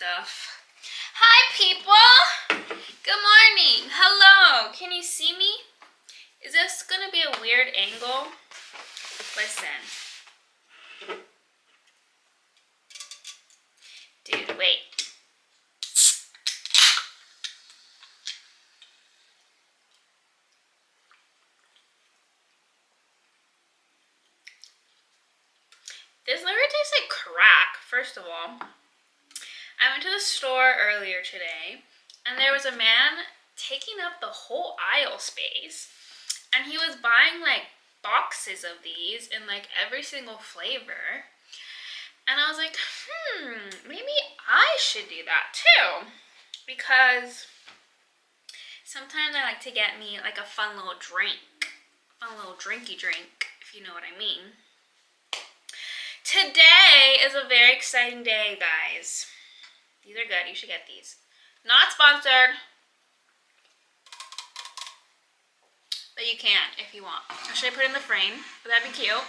stuff. Hi, people! Good morning. Hello. Can you see me? Is this gonna be a weird angle? Listen. Dude, wait. This literally tastes like crack, first of all. I went to the store earlier today, and there was a man taking up the whole aisle space, and he was buying like boxes of these in like every single flavor. And I was like, maybe I should do that too. Because sometimes I like to get me like a fun little drink. Fun little drinky drink, if you know what I mean. Today is a very exciting day, guys. These are good. You should get these. Not sponsored. But you can if you want. Or should I put it in the frame? Would that be cute?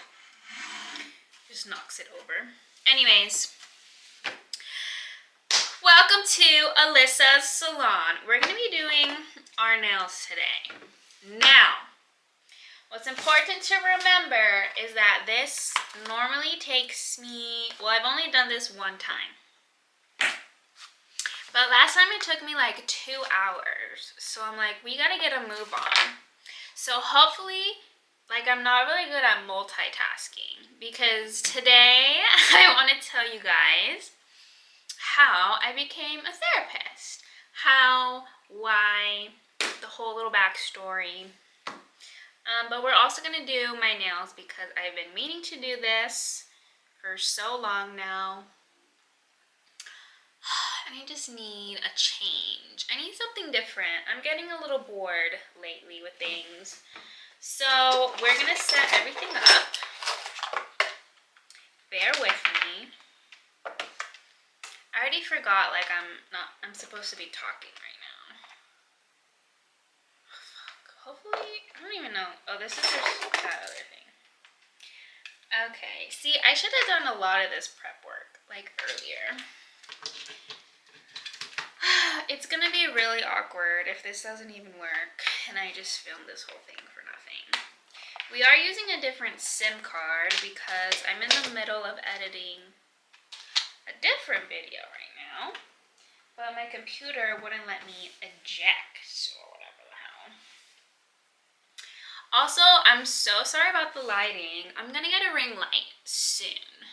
Just knocks it over. Anyways. Welcome to Alyssa's Salon. We're going to be doing our nails today. Now, what's important to remember is that this normally takes me, well, I've only done this one time. But last time it took me like 2 hours. So I'm like, we gotta get a move on. So hopefully, like I'm not really good at multitasking. Because today, I want to tell you guys how I became a therapist. How, why, the whole little backstory. But we're also gonna do my nails because I've been meaning to do this for so long now. And I just need a change. I need something different. I'm getting a little bored lately with things. So we're gonna set everything up. Bear with me. I already forgot, like I'm supposed to be talking right now. Oh, fuck. Hopefully, I don't even know. Oh, this is just that other thing. Okay, see, I should have done a lot of this prep work, like earlier. It's gonna be really awkward if this doesn't even work and I just filmed this whole thing for nothing. We are using a different SIM card because I'm in the middle of editing a different video right now, but my computer wouldn't let me eject or whatever the hell. Also, I'm so sorry about the lighting. I'm gonna get a ring light soon.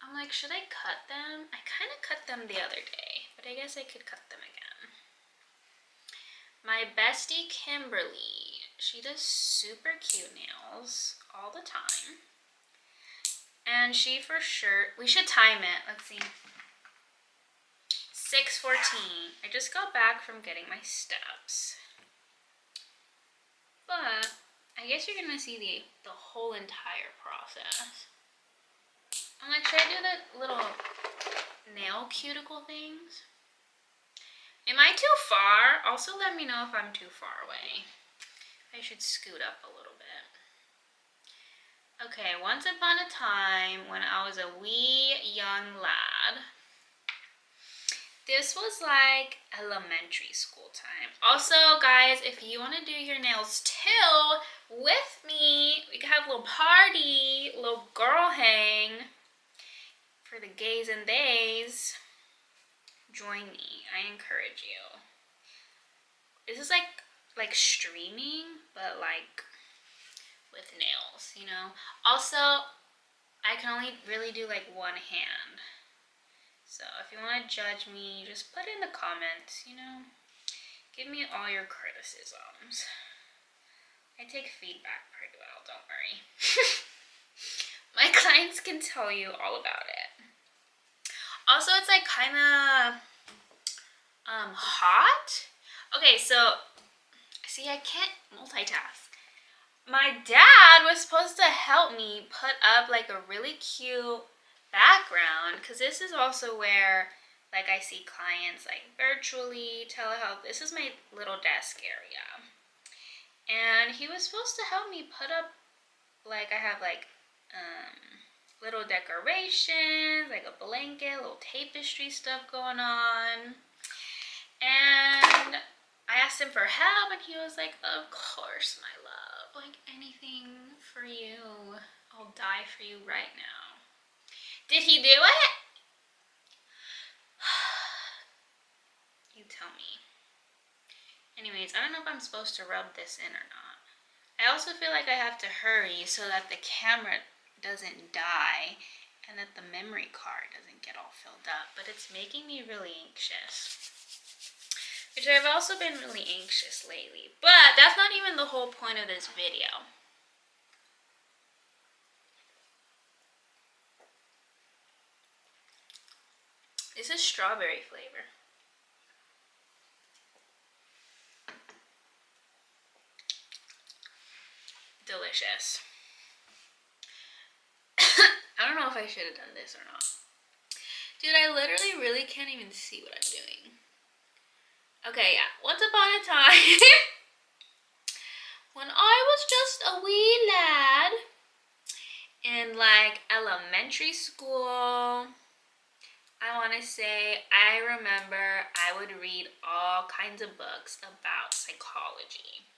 I'm like, should I cut them? I kind of cut them the other day, but I guess I could cut them again. My bestie Kimberly, she does super cute nails all the time. And she for sure, we should time it. Let's see. 6:14. I just got back from getting my steps. But I guess you're gonna see the whole entire process. I'm like, should I do the little nail cuticle things? Am I too far? Also let me know if I'm too far away. I should scoot up a little bit. Okay, once upon a time when I was a wee young lad. This was like elementary school time. Also, guys, if you want to do your nails too with me, we can have a little party, a little girl hang. For the gays and theys, join me. I encourage you. This is like streaming, but like with nails, you know? Also, I can only really do like one hand. So if you want to judge me, just put it in the comments, you know? Give me all your criticisms. I take feedback pretty well, don't worry. My clients can tell you all about it. Also, it's like kind of hot. Okay, so see, I can't multitask. My dad was supposed to help me put up like a really cute background because this is also where like I see clients like virtually, telehealth. This is my little desk area. And he was supposed to help me put up like I have like little decorations, like a blanket, little tapestry stuff going on. And I asked him for help, and he was like, of course, my love. Like, anything for you. I'll die for you right now. Did he do it? You tell me. Anyways, I don't know if I'm supposed to rub this in or not. I also feel like I have to hurry so that the camera doesn't die and that the memory card doesn't get all filled up. But it's making me really anxious. Which I've also been really anxious lately. But that's not even the whole point of this video. This is strawberry flavor. Delicious. I don't know if I should have done this or not. Dude, I literally really can't even see what I'm doing. Okay, yeah. Once upon a time, when I was just a wee lad in like elementary school, I want to say I remember I would read all kinds of books about psychology.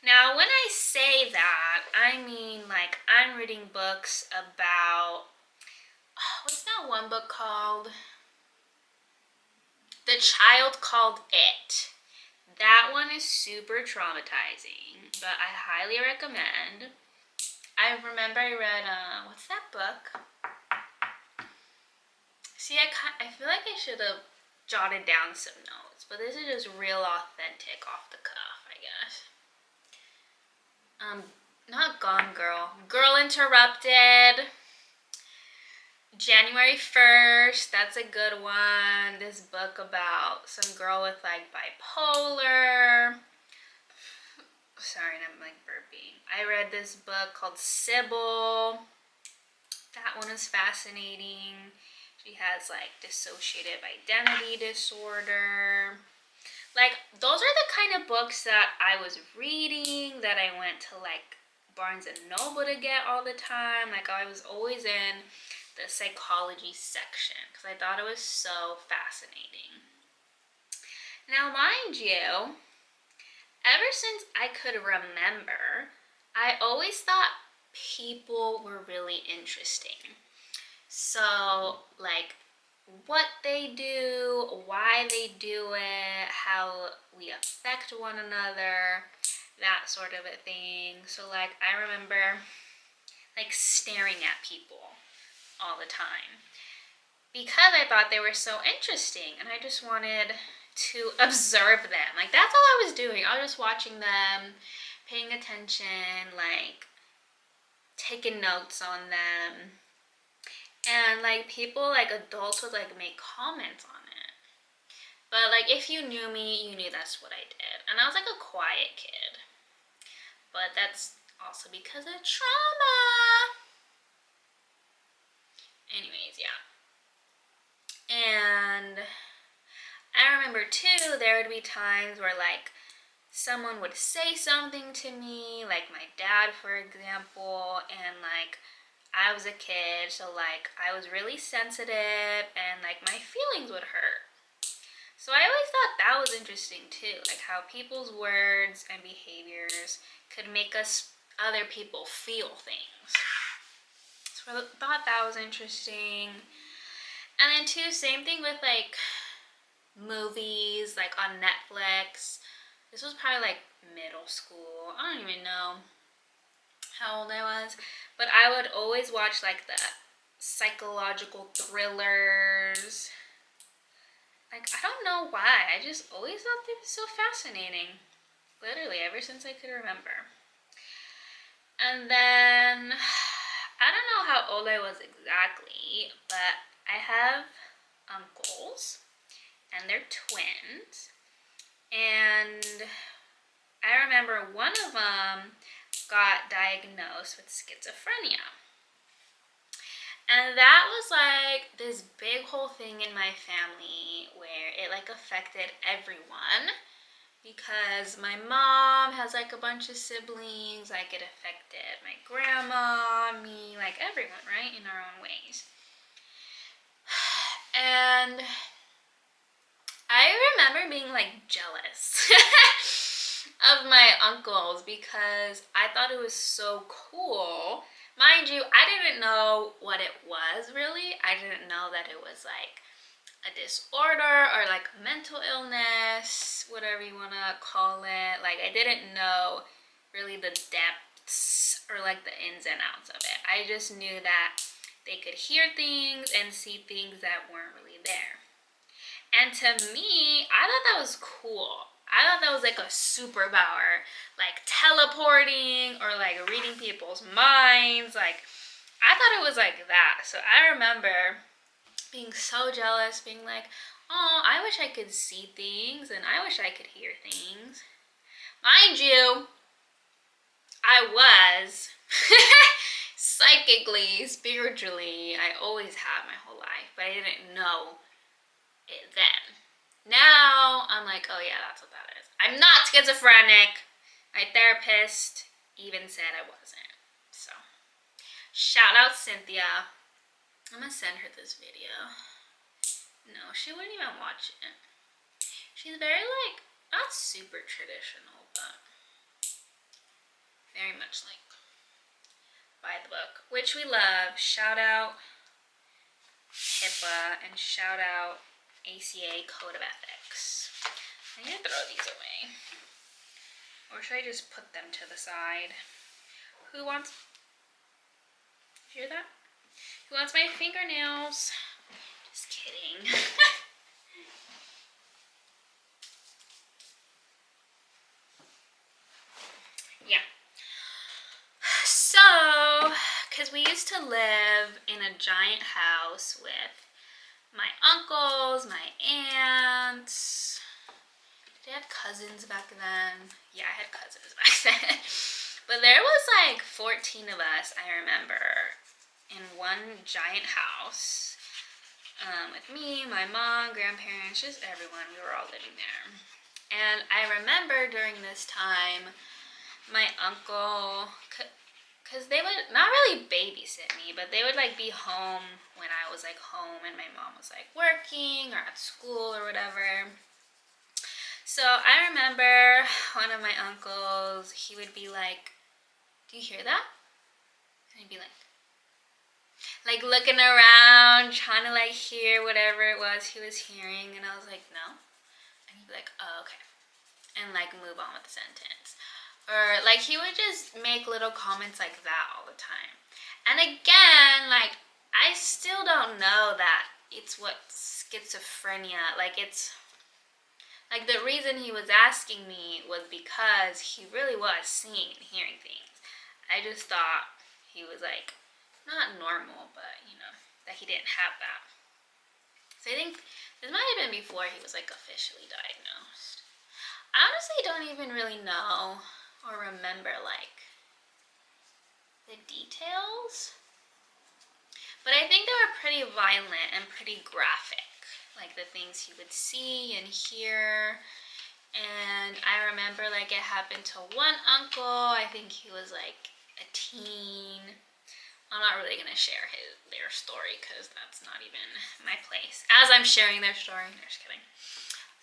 Now, when I say that, I mean like I'm reading books about, what's that one book called? The Child Called It. That one is super traumatizing, but I highly recommend. I remember I read, what's that book? See, I feel like I should have jotted down some notes, but this is just real authentic off the cuff, I guess. Not Gone Girl. Girl Interrupted. January 1st, that's a good one. This book about some girl with like bipolar. Sorry, I'm like burping. I read this book called Sybil. That one is fascinating. She has like dissociative identity disorder. Like, those are the kind of books that I was reading, that I went to like Barnes and Noble to get all the time. Like, I was always in the psychology section because I thought it was so fascinating. Now, mind you, ever since I could remember, I always thought people were really interesting. So, like, what they do, why they do it, how we affect one another, that sort of a thing. So, like, I remember, like, staring at people all the time because I thought they were so interesting, and I just wanted to observe them. Like, that's all I was doing. I was just watching them, paying attention, like, taking notes on them. And like people, like adults would like make comments on it. But like if you knew me, you knew that's what I did. And I was like a quiet kid. But that's also because of trauma. Anyways, yeah. And I remember too, there would be times where like someone would say something to me, like my dad, for example, and like I was a kid, so like I was really sensitive and like my feelings would hurt. So I always thought that was interesting too, like how people's words and behaviors could make other people feel things. So I thought that was interesting. And then too, same thing with like movies, like on Netflix. This was probably like middle school. I don't even know how old I was, but I would always watch like the psychological thrillers. Like, I don't know why, I just always thought they were so fascinating, literally ever since I could remember. And then I don't know how old I was exactly, but I have uncles and they're twins, and I remember one of them got diagnosed with schizophrenia. And that was like this big whole thing in my family where it like affected everyone. because my mom has like a bunch of siblings. Like it affected my grandma, me, like everyone, right, in our own ways. And I remember being like jealous of my uncles because I thought it was so cool. Mind you, I didn't know what it was really. I didn't know that it was like a disorder or like mental illness, whatever you want to call it. Like I didn't know really the depths or like the ins and outs of it. I just knew that they could hear things and see things that weren't really there. And to me, I thought that was cool. I thought that was like a superpower, like teleporting or like reading people's minds. Like I thought it was like that. So I remember being so jealous, being like, oh, I wish I could see things and I wish I could hear things. Mind you, I was psychically, spiritually, I always have my whole life, but I didn't know it then. Now I'm like, oh yeah, that's what that is. I'm not schizophrenic. My therapist even said I wasn't. So, shout out Cynthia. I'm gonna send her this video. No, she wouldn't even watch it. She's very like, not super traditional, but very much like by the book, which we love. Shout out HIPAA and shout out ACA Code of Ethics. I need to throw these away. Or should I just put them to the side? Who wants... Hear that? Who wants my fingernails? Just kidding. Yeah. So, because we used to live in a giant house with my uncles, my aunts. Did I have cousins back then? Yeah, I had cousins back then. But there was like 14 of us, I remember, in one giant house. With me, my mom, grandparents, just everyone. We were all living there. And I remember during this time, my uncle, because they would not really babysit me, but they would like be home when I was like home and my mom was like working or at school or whatever. So I remember one of my uncles, he would be like, do you hear that? And he'd be like looking around, trying to like hear whatever it was he was hearing. And I was like, no. And he'd be like, oh, okay. And like move on with the sentence. Or like he would just make little comments like that all the time. And again, like I still don't know that it's what schizophrenia, like it's like the reason he was asking me was because he really was seeing and hearing things. I just thought he was like not normal, but you know, that he didn't have that. So I think this might have been before he was like officially diagnosed. I honestly don't even really know or remember like the details, but I think they were pretty violent and pretty graphic, like the things he would see and hear. And I remember like it happened to one uncle. I think he was like a teen. I'm not really gonna share their story because that's not even my place. As I'm sharing their story, no, just kidding.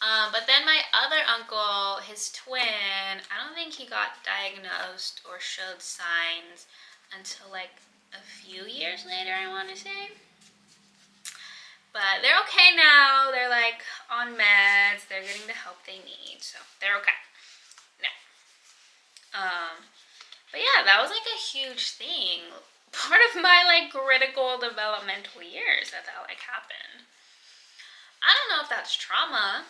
But then my other uncle, his twin, I don't think he got diagnosed or showed signs until like a few years later, I want to say. But they're okay now. They're like on meds. They're getting the help they need, so they're okay. No. But yeah, that was like a huge thing. Part of my like critical developmental years that like happened. I don't know if that's trauma.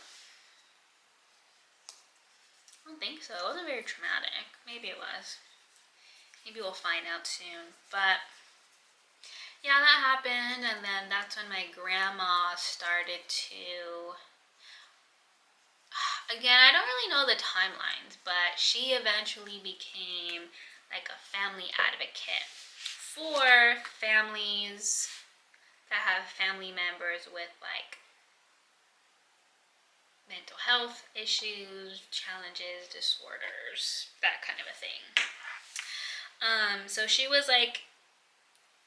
I don't think so. It wasn't very traumatic. Maybe it was. Maybe we'll find out soon. But yeah, that happened, and then that's when my grandma started to... Again, I don't really know the timelines, but she eventually became like a family advocate for families that have family members with like mental health issues, challenges, disorders, that kind of a thing. So she was like,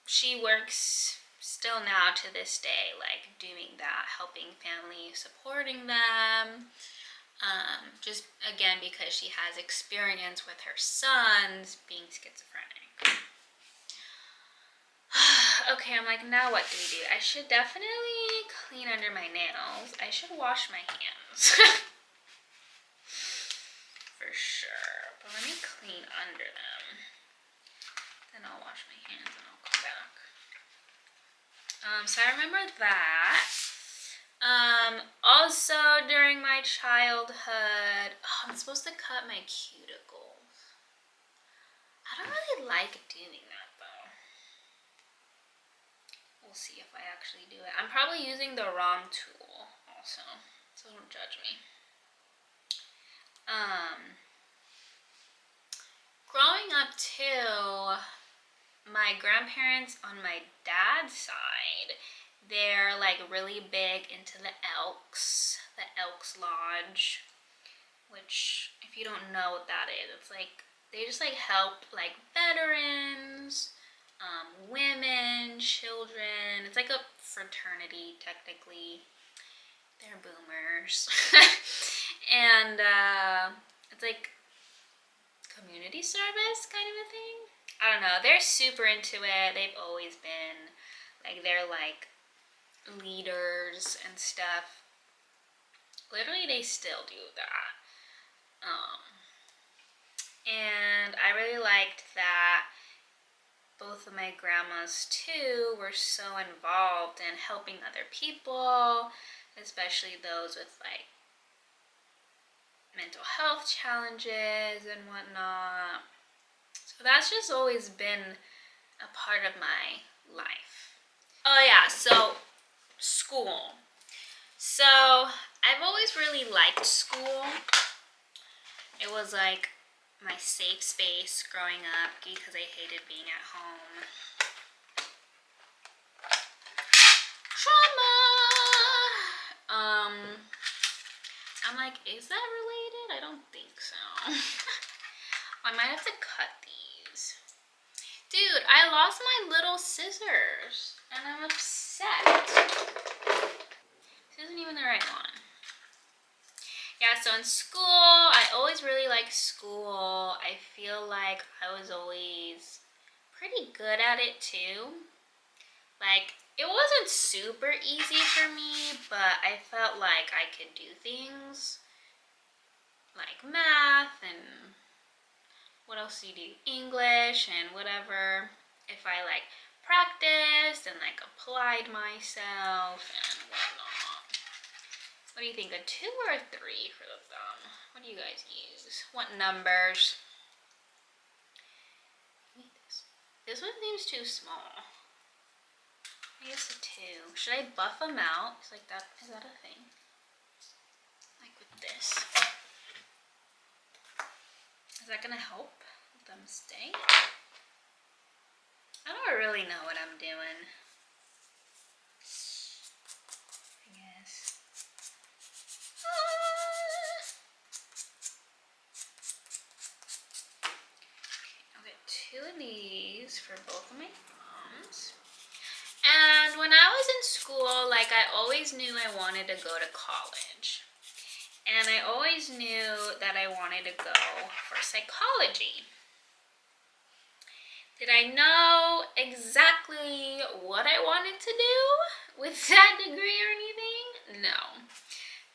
she works still now to this day, like doing that, helping families, supporting them. Just again, because she has experience with her sons being schizophrenic. Okay, I'm like, now what do we do? I should definitely clean under my nails. I should wash my hands. For sure. But let me clean under them. Then I'll wash my hands and I'll come back. So I remember that. Also during my childhood, I'm supposed to cut my cuticles. I don't really like doing that though. We'll see if I actually do it. I'm probably using the wrong tool also, so don't judge me. Growing up too, my grandparents on my dad's side, they're like really big into the Elks Lodge, which if you don't know what that is, it's like they just like help like veterans, women, children. It's like a fraternity technically. They're boomers. And it's like community service kind of a thing. I don't know. They're super into it. They've always been. Like, they're like leaders and stuff. Literally, they still do that. And I really liked that both of my grandmas too were so involved in helping other people, especially those with like mental health challenges and whatnot. So that's just always been a part of my life. Oh yeah, so school. So I've always really liked school. It was like my safe space growing up because I hated being at home. Trauma! I'm like, is that related? I don't think so. I might have to cut these. Dude, I lost my little scissors and I'm upset. This isn't even the right one. Yeah, so in school, I always really liked school. I feel like I was always pretty good at it too. Like, it wasn't super easy for me, but I felt like I could do things like math and what else do you do? English and whatever. If I like practiced and like applied myself and whatnot. What do you think, a 2 or a 3 for the thumb? What do you guys use? What numbers? This one seems too small. I guess a 2. Should I buff them out? It's like that. Is that a thing? Like with this. Is that gonna help them stay? I don't really know what I'm doing. I guess. Okay, I'll get 2 of these for both of my thumbs. And when I was in school, like I always knew I wanted to go to college. And I always knew that I wanted to go for psychology. Did I know exactly what I wanted to do with that degree or anything? No.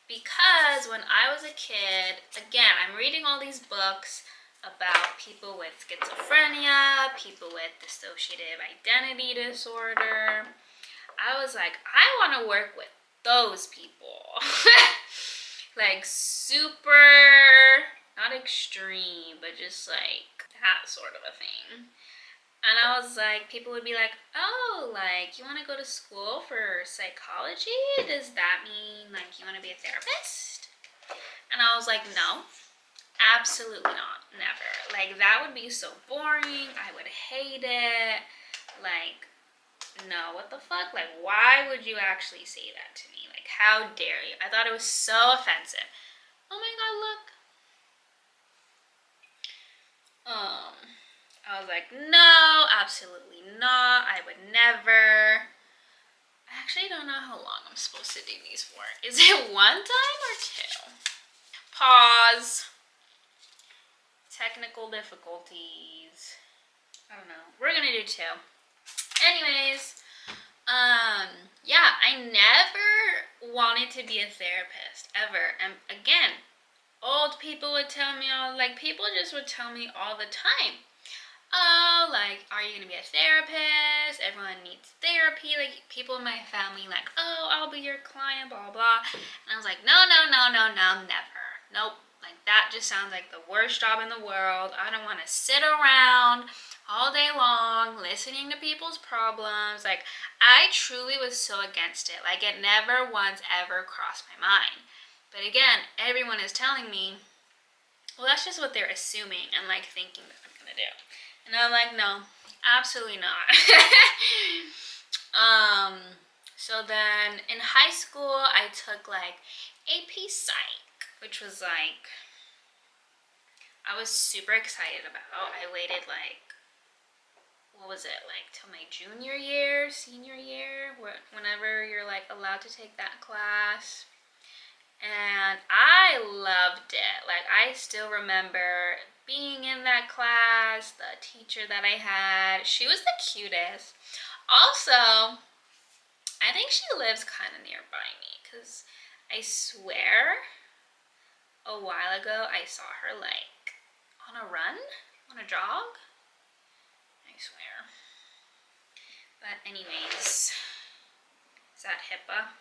Because when I was a kid, again, I'm reading all these books about people with schizophrenia, people with dissociative identity disorder. I was like, I want to work with those people. Like super, not extreme, but just like that sort of a thing. And I was like, people would be like, oh, like, you want to go to school for psychology? Does that mean, like, you want to be a therapist? And I was like, no, absolutely not, never. Like, that would be so boring. I would hate it. Like, no, what the fuck? Like, why would you actually say that to me? Like, how dare you? I thought it was so offensive. Oh my god, look. I was like, no, absolutely not. I would never. I actually don't know how long I'm supposed to do these for. Is it one time or two? Pause. Technical difficulties. I don't know. We're gonna do two. Anyways, yeah, I never wanted to be a therapist ever. And again, old people would tell me people just would tell me all the time. Oh, like, are you gonna be a therapist? Everyone needs therapy. Like, people in my family, like, oh, I'll be your client, blah, blah. And I was like, no, no, no, no, no, never. Nope. Like, that just sounds like the worst job in the world. I don't want to sit around all day long listening to people's problems. Like, I truly was so against it. Like, it never once ever crossed my mind. But again, everyone is telling me, well, that's just what they're assuming and, like, thinking that I'm gonna do. And I'm like, no, absolutely not. So then in high school, I took like AP Psych, which was like, I was super excited about. I waited like, what was it, like till my junior year, senior year, whenever you're like allowed to take that class. And I loved it. Like, I still remember being in that class, the teacher that I had. She was the cutest. Also, I think she lives kind of nearby me because I swear a while ago I saw her like on a run, on a jog. I swear. But anyways, is that HIPAA?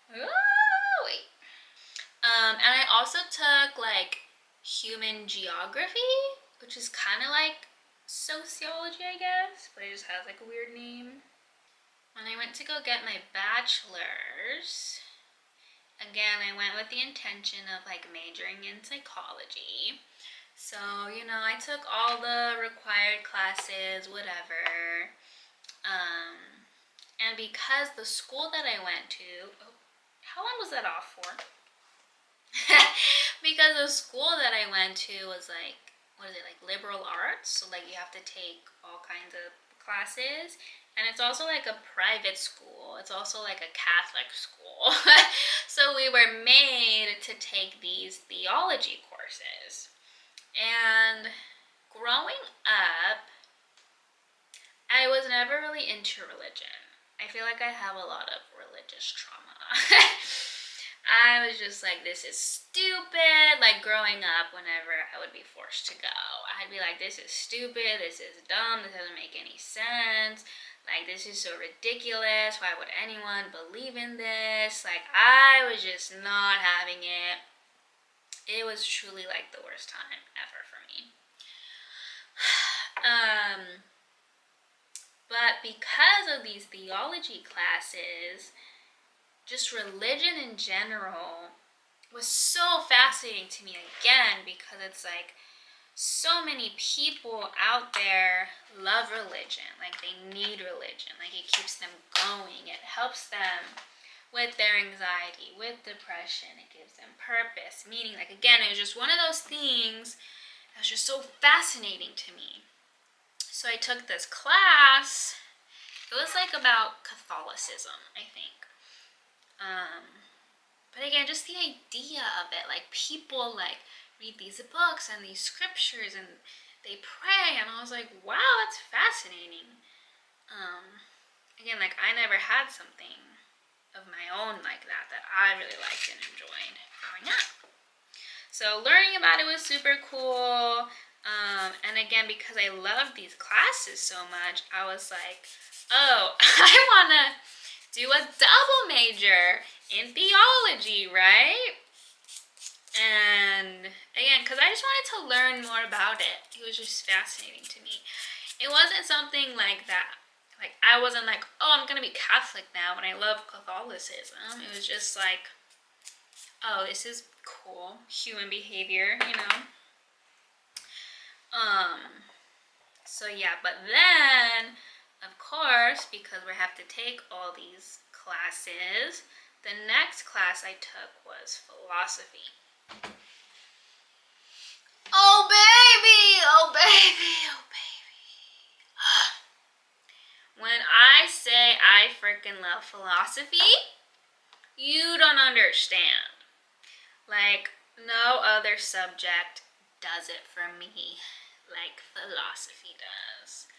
Oh, wait. And I also took like human geography, which is kind of like sociology, I guess, but it just has like a weird name. When I went to go get my bachelor's, again, I went with the intention of like majoring in psychology. So, you know, I took all the required classes, whatever. And because the school that I went to, oh, how long was that off for? Because the school that I went to was like, what is it, like liberal arts? So like you have to take all kinds of classes. And it's also like a private school. It's also like a Catholic school. So we were made to take these theology courses. And growing up, I was never really into religion. I feel like I have a lot of religious trauma. I was just like, this is stupid. Like growing up, whenever I would be forced to go, I'd be like, this is stupid, this is dumb, this doesn't make any sense. Like, this is so ridiculous. Why would anyone believe in this? Like, I was just not having it. It was truly like the worst time ever for me. But because of these theology classes, just religion in general was so fascinating to me again, because it's like so many people out there love religion. Like, they need religion. Like, it keeps them going. It helps them with their anxiety, with depression. It gives them purpose, meaning. Like, again, it was just one of those things that was just so fascinating to me. So I took this class. It was like about Catholicism, I think. But again, just the idea of it, like people like read these books and these scriptures and they pray, and I was like, wow, that's fascinating. Again, like I never had something of my own like that I really liked and enjoyed growing up. So learning about it was super cool. And again, because I love these classes so much, I was like, oh, I want to do a double major in theology, right? And again, because I just wanted to learn more about it. It was just fascinating to me. It wasn't something like that. Like, I wasn't like, oh, I'm going to be Catholic now and I love Catholicism. It was just like, oh, this is cool. Human behavior, you know? So yeah, but then, of course, because we have to take all these classes, the next class I took was philosophy. Oh baby, oh baby, oh baby. When I say I freaking love philosophy, you don't understand. Like, no other subject does it for me like philosophy does.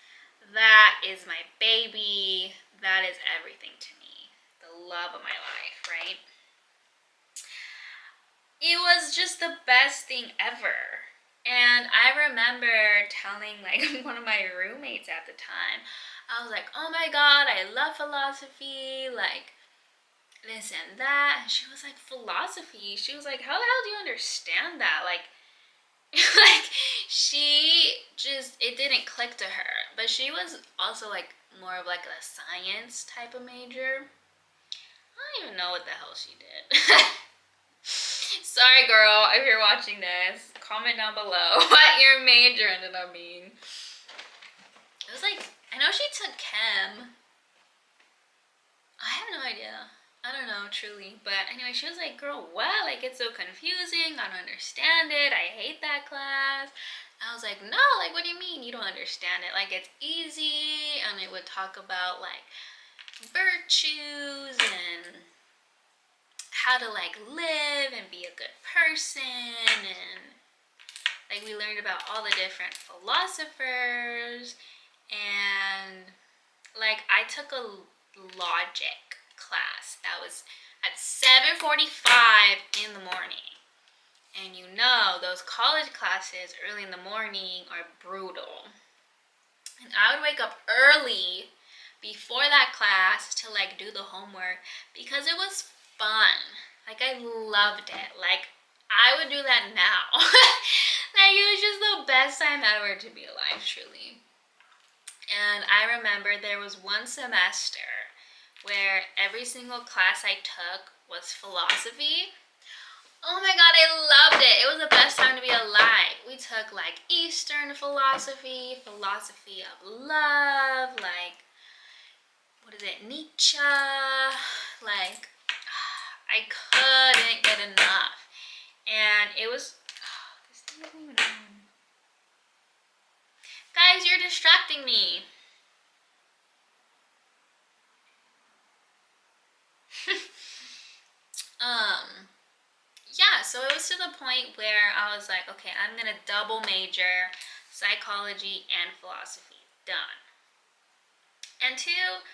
That is my baby. That is everything to me. The love of my life, right? It was just the best thing ever. And I remember telling like one of my roommates at the time, I was like, oh my god, I love philosophy, like this and that. And she was like, philosophy? She was like, how the hell do you understand that? Like, like she just, it didn't click to her. But she was also like more of like a science type of major. I don't even know what the hell she did. Sorry girl, if you're watching this, comment down below what your major ended up being. It was like, I know she took chem. I have no idea. I don't know, truly. But anyway, she was like, girl, what? Like, it's so confusing. I don't understand it. I hate that class. I was like, no, like, what do you mean you don't understand it? Like, it's easy. And it would talk about, like, virtues and how to, like, live and be a good person. And, like, we learned about all the different philosophers. And, like, I took a logic class that was at 7:45 in the morning, and you know those college classes early in the morning are brutal. And I would wake up early before that class to like do the homework because it was fun. Like I loved it. Like I would do that now. Like it was just the best time ever to be alive, truly. And I remember there was one semester where every single class I took was philosophy. Oh my god, I loved it. It was the best time to be alive. We took like Eastern philosophy, philosophy of love, like, what is it, Nietzsche. Like, I couldn't get enough. And it was, this thing isn't even on. Guys, you're distracting me. Yeah, so it was to the point where I was like, okay, I'm gonna double major psychology and philosophy. Done. And two,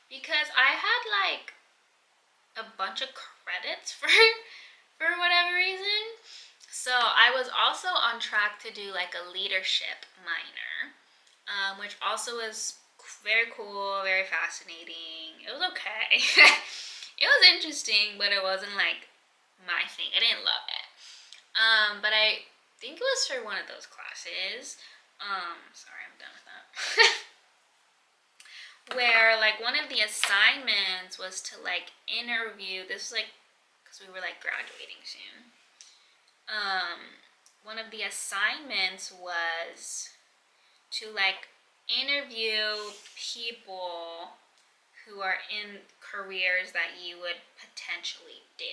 because I had like a bunch of credits for whatever reason. So I was also on track to do like a leadership minor, which also was very cool, very fascinating. It was okay. It was interesting, but it wasn't like my thing. I didn't love it. But I think it was for one of those classes. Sorry, I'm done with that. Where like one of the assignments was to like interview. This was like because we were like graduating soon. One of the assignments was to like interview people who are in careers that you would potentially do.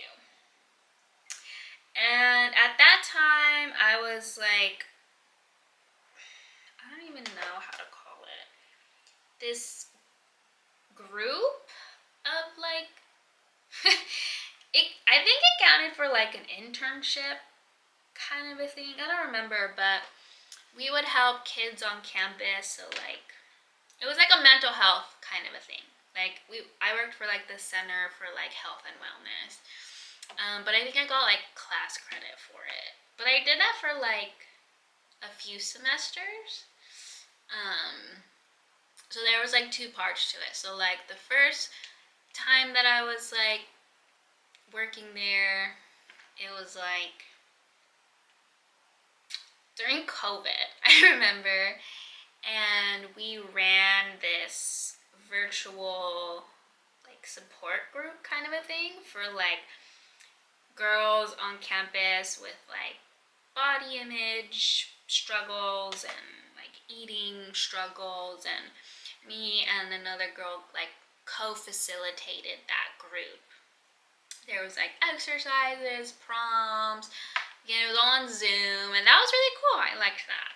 And at that time, I was like, I don't even know how to call it. This group of like, I think it counted for like an internship kind of a thing. I don't remember, but we would help kids on campus. So like, it was like a mental health kind of a thing. Like I worked for like the Center for like Health and Wellness, but I think I got like class credit for it. But I did that for like a few semesters. So there was like two parts to it. So like the first time that I was like working there, it was like during COVID, I remember, and we ran this virtual like support group kind of a thing for like girls on campus with like body image struggles and like eating struggles, and me and another girl like co-facilitated that group. There was like exercises, prompts, it was all on Zoom, and that was really cool. I liked that.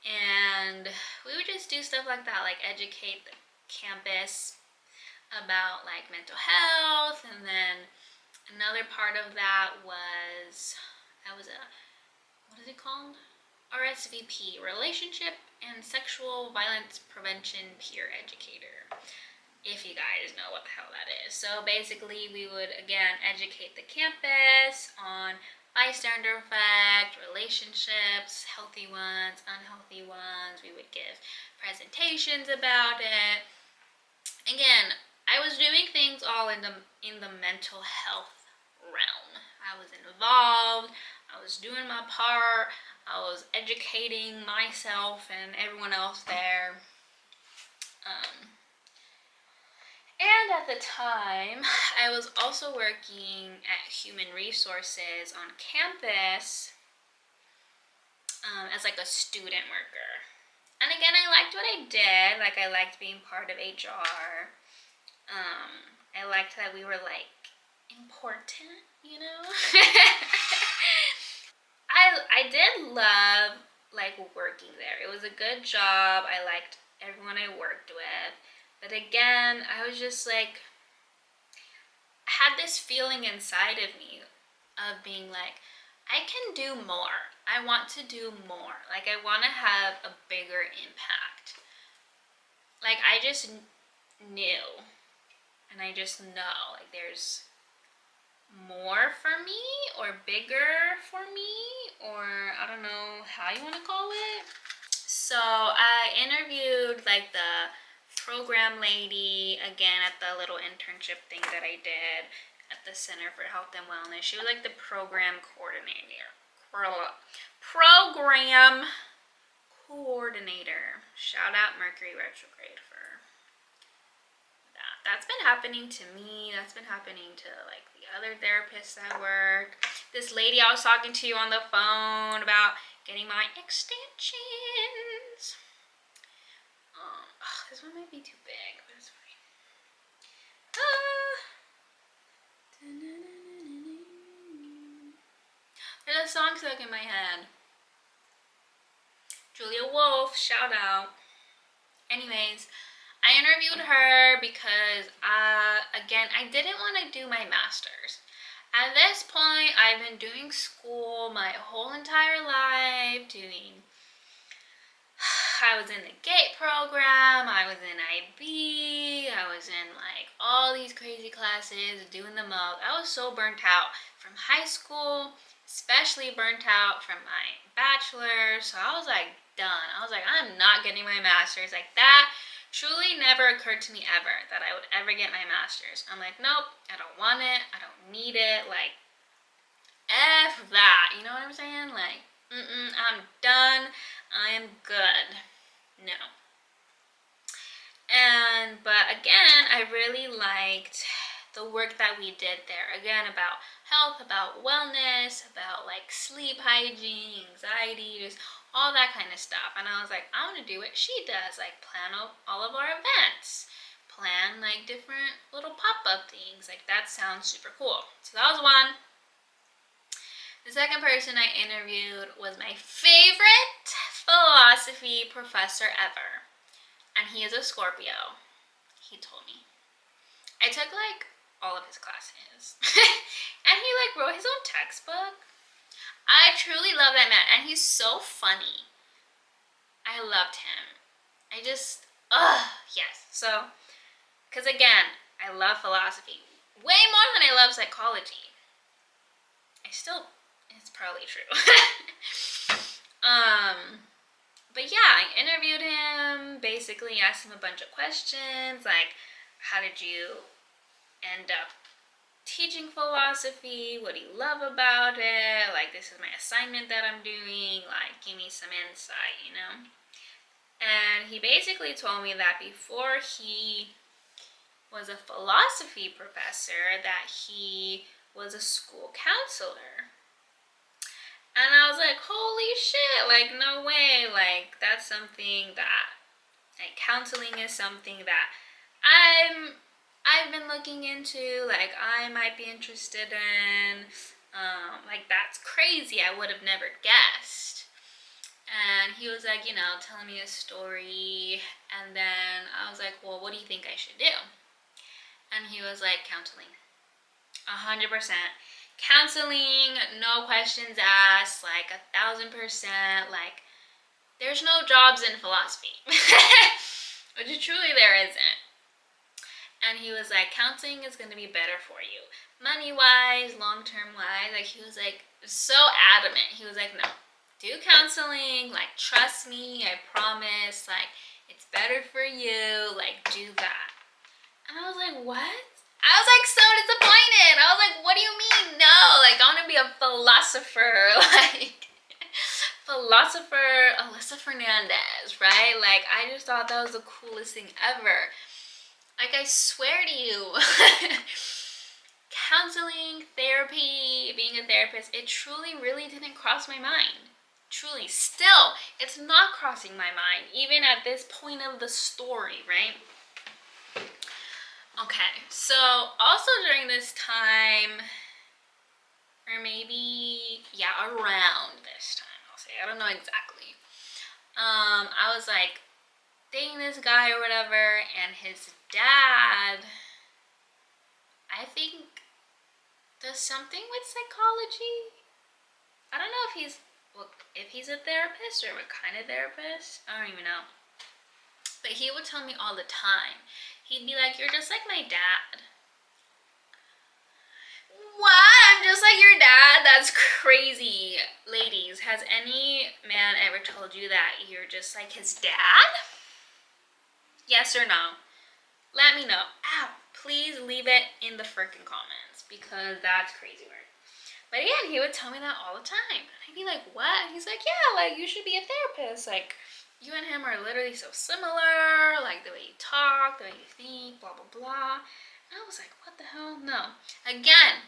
And we would just do stuff like that, like educate the campus about like mental health. And then another part of that was a, what is it called? RSVP, Relationship and Sexual Violence Prevention Peer Educator, if you guys know what the hell that is. So basically we would again educate the campus on bystander effect, relationships, healthy ones, unhealthy ones. We would give presentations about it. Again, I was doing things all in the mental health realm. I was involved, I was doing my part, I was educating myself and everyone else there. And at the time, I was also working at Human Resources on campus as like a student worker. And again, I liked what I did. Like, I liked being part of HR. I liked that we were like important, you know? I did love like working there. It was a good job. I liked everyone I worked with. But again, I was just like, had this feeling inside of me of being like, I can do more. I want to do more. Like, I want to have a bigger impact. Like, I just knew, and I just know, like, there's more for me, or bigger for me, or I don't know how you want to call it. So I interviewed like the program lady again at the little internship thing that I did at the Center for Health and Wellness. She was like the program coordinator. Program coordinator. Shout out Mercury retrograde for that. That's been happening to me. That's been happening to like the other therapists at work. This lady I was talking to on the phone about getting my extensions. This one might be too big, but it's fine. There's a song stuck in my head. Julia Wolf, shout out. Anyways, I interviewed her because, again, I didn't want to do my master's. At this point, I've been doing school my whole entire life, I was in the GATE program, I was in IB, I was in like all these crazy classes, doing the most. I was so burnt out from high school, especially burnt out from my bachelor's. So I was like done. I was like, I'm not getting my master's. Like, that truly never occurred to me ever that I would ever get my master's. I'm like, nope, I don't want it, I don't need it. Like, F that, you know what I'm saying? Like, I'm done. I am good. No. But again, I really liked the work that we did there. Again, about health, about wellness, about like sleep hygiene, anxiety, just all that kind of stuff. And I was like, I want to do what she does, like plan all of our events, plan like different little pop-up things. Like, that sounds super cool. So that was one. The second person I interviewed was my favorite philosophy professor ever. And he is a Scorpio. He told me. I took like all of his classes. And he like wrote his own textbook. I truly love that man. And he's so funny. I loved him. Yes. So, because again, I love philosophy way more than I love psychology. It's probably true. But yeah, I interviewed him, basically asked him a bunch of questions, like, how did you end up teaching philosophy? What do you love about it? Like, this is my assignment that I'm doing. Like, give me some insight, you know? And he basically told me that before he was a philosophy professor, that he was a school counselor. And I was like, holy shit, like, no way. Like, that's something that, like, counseling is something that I've been looking into, like, I might be interested in. Like, that's crazy. I would have never guessed. And he was like, telling me a story. And then I was like, well, what do you think I should do? And he was like, counseling. 100%. Counseling, no questions asked, like 1,000%. Like, there's no jobs in philosophy. Which truly there isn't. And he was like, counseling is going to be better for you. Money-wise, long-term wise. Like, he was like, so adamant. He was like, no, do counseling. Like, trust me, I promise. Like, it's better for you. Like, do that. And I was like, what? I was like so disappointed. I was like, what do you mean? No, like, I want to be a philosopher. Like, philosopher Alyssa Fernandez, right? Like, I just thought that was the coolest thing ever. Like, I swear to you, counseling, therapy, being a therapist, it truly really didn't cross my mind. Truly. Still, it's not crossing my mind, even at this point of the story, right? Okay, so also during this time, or maybe, yeah, around this time, I'll say, I don't know exactly. I was like dating this guy or whatever, and his dad, I think, does something with psychology. I don't know if he's a therapist or what kind of therapist. I don't even know. But he would tell me all the time. He'd be like, "You're just like my dad." What? I'm just like your dad? That's crazy. Ladies, has any man ever told you that you're just like his dad? Yes or no? Let me know. Ow. Please leave it in the freaking comments because that's crazy work. But yeah, he would tell me that all the time. And I'd be like, what? He's like, yeah, like, you should be a therapist. Like, you and him are literally so similar. Like, the way you talk, the way you think, blah, blah, blah. And I was like, what the hell? No. Again,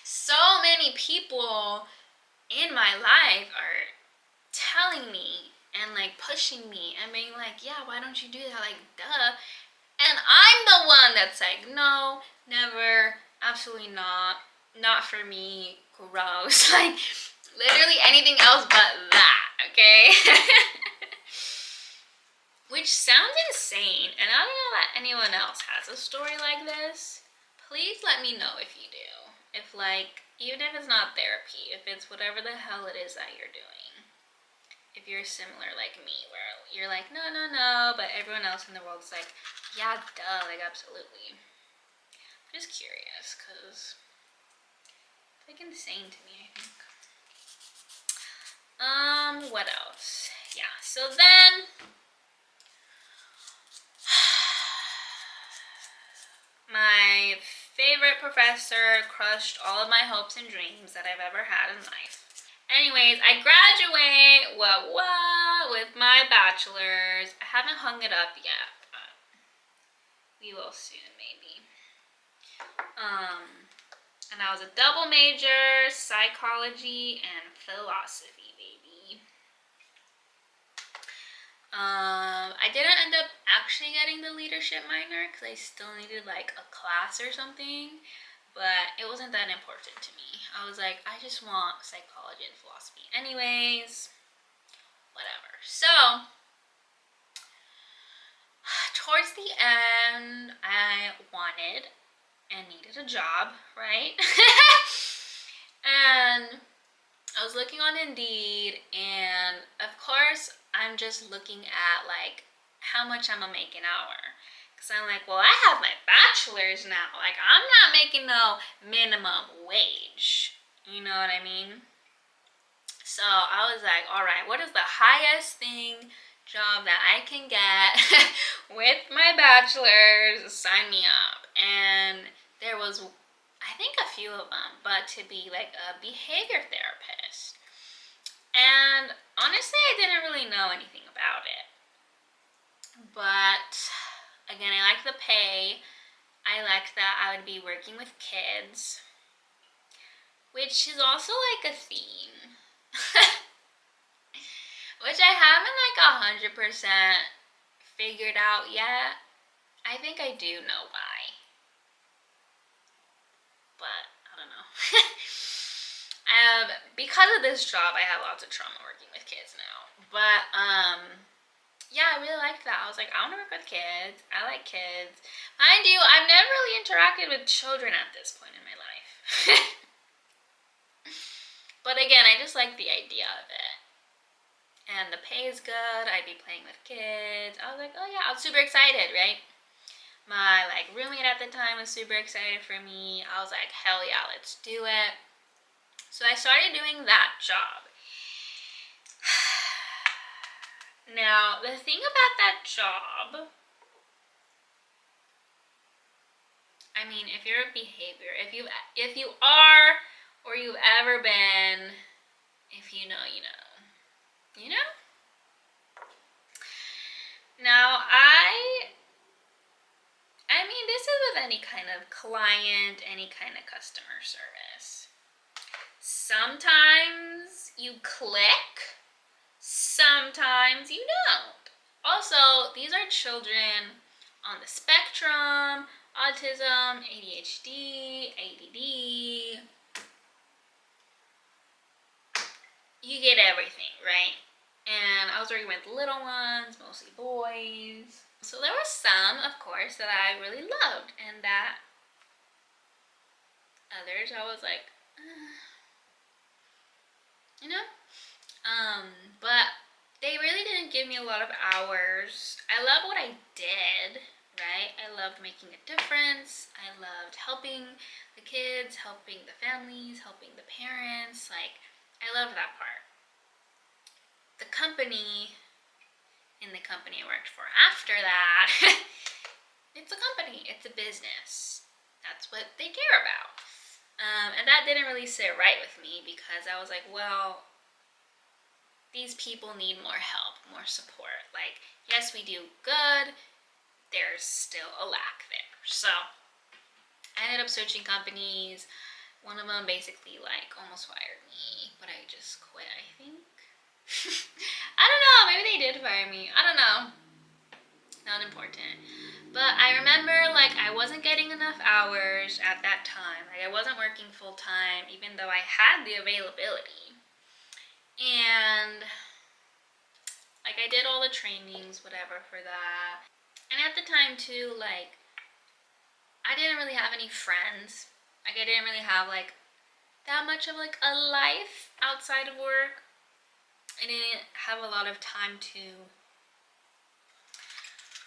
so many people in my life are telling me and, like, pushing me and being like, yeah, why don't you do that? Like, duh. And I'm the one that's like, no, never, absolutely not for me, gross. Like, literally anything else but that, okay? Which sounds insane, and I don't know that anyone else has a story like this. Please let me know if you do. If, like, even if it's not therapy, if it's whatever the hell it is that you're doing. If you're similar like me, where you're like, no, no, no, but everyone else in the world is like, yeah, duh, like, absolutely. I'm just curious, because it's, like, insane to me, I think. What else? Yeah, so then, my favorite professor crushed all of my hopes and dreams that I've ever had in life. Anyways, I graduate, with my bachelor's. I haven't hung it up yet, but we will soon, maybe. And I was a double major, psychology and philosophy, baby. I didn't end up actually getting the leadership minor because I still needed, like, a class or something, but it wasn't that important to me. I was like, I just want psychology and philosophy anyways, whatever. So, towards the end, I wanted and needed a job, right? And I was looking on Indeed, and of course, I'm just looking at, like, how much I'm gonna make an hour. Because I'm like, well, I have my bachelor's now. Like, I'm not making no minimum wage. You know what I mean? So I was like, all right, what is the highest job that I can get with my bachelor's? Sign me up. And there was, I think, a few of them, but to be like a behavior therapist. And honestly, I didn't really know anything about it. But again, I liked the pay. I liked that I would be working with kids. which is also like a theme. Which I haven't like 100% figured out yet. I think I do know why, but I don't know. Because of this job, I have lots of trauma working with kids now. But yeah, I really liked that. I was like, I want to work with kids. I like kids. Mind you, I've never really interacted with children at this point in my life. But again, I just like the idea of it. And the pay is good. I'd be playing with kids. I was like, oh yeah, I was super excited, right? My like roommate at the time was super excited for me. I was like, hell yeah, let's do it. So I started doing that job. Now, the thing about that job, I mean, if you're a behavior, if you are or you've ever been, if you know, you know. You know? Now, I mean, this is with any kind of client, any kind of customer service. Sometimes you click, sometimes you don't. Also, these are children on the spectrum, autism, ADHD, ADD. You get everything, right? And I was working with little ones, mostly boys. So there were some, of course, that I really loved, and that others I was like, you know? But they really didn't give me a lot of hours. I love what I did, right? I loved making a difference. I loved helping the kids, helping the families, helping the parents. Like, I loved that part. The company, in the company I worked for after that, it's a company, it's a business. That's what they care about. And that didn't really sit right with me because I was like, well, these people need more help, more support. Like, yes, we do good, there's still a lack there. So I ended up switching companies. One of them basically like almost fired me, but I just quit, I think. I don't know, maybe they did fire me. I don't know. Not important. But I remember like I wasn't getting enough hours at that time. Like I wasn't working full time even though I had the availability. And like I did all the trainings, whatever, for that. And at the time too, like I didn't really have any friends. Like I didn't really have like that much of like a life outside of work. I didn't have a lot of time to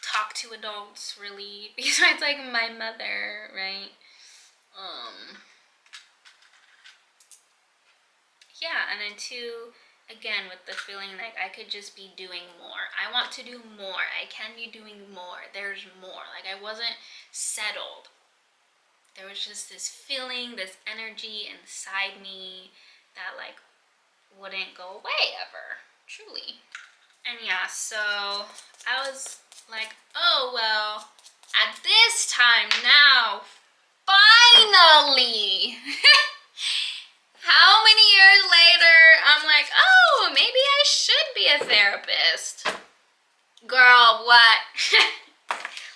talk to adults really, besides like my mother, right? Yeah, and then two, again with the feeling like I could just be doing more. I want to do more. I can be doing more. There's more. Like I wasn't settled. There was just this feeling, this energy inside me that like wouldn't go away ever, truly. And yeah, so I was like, oh well, at this time now, finally, how many years later, I'm like, oh, maybe I should be a therapist. Girl, what?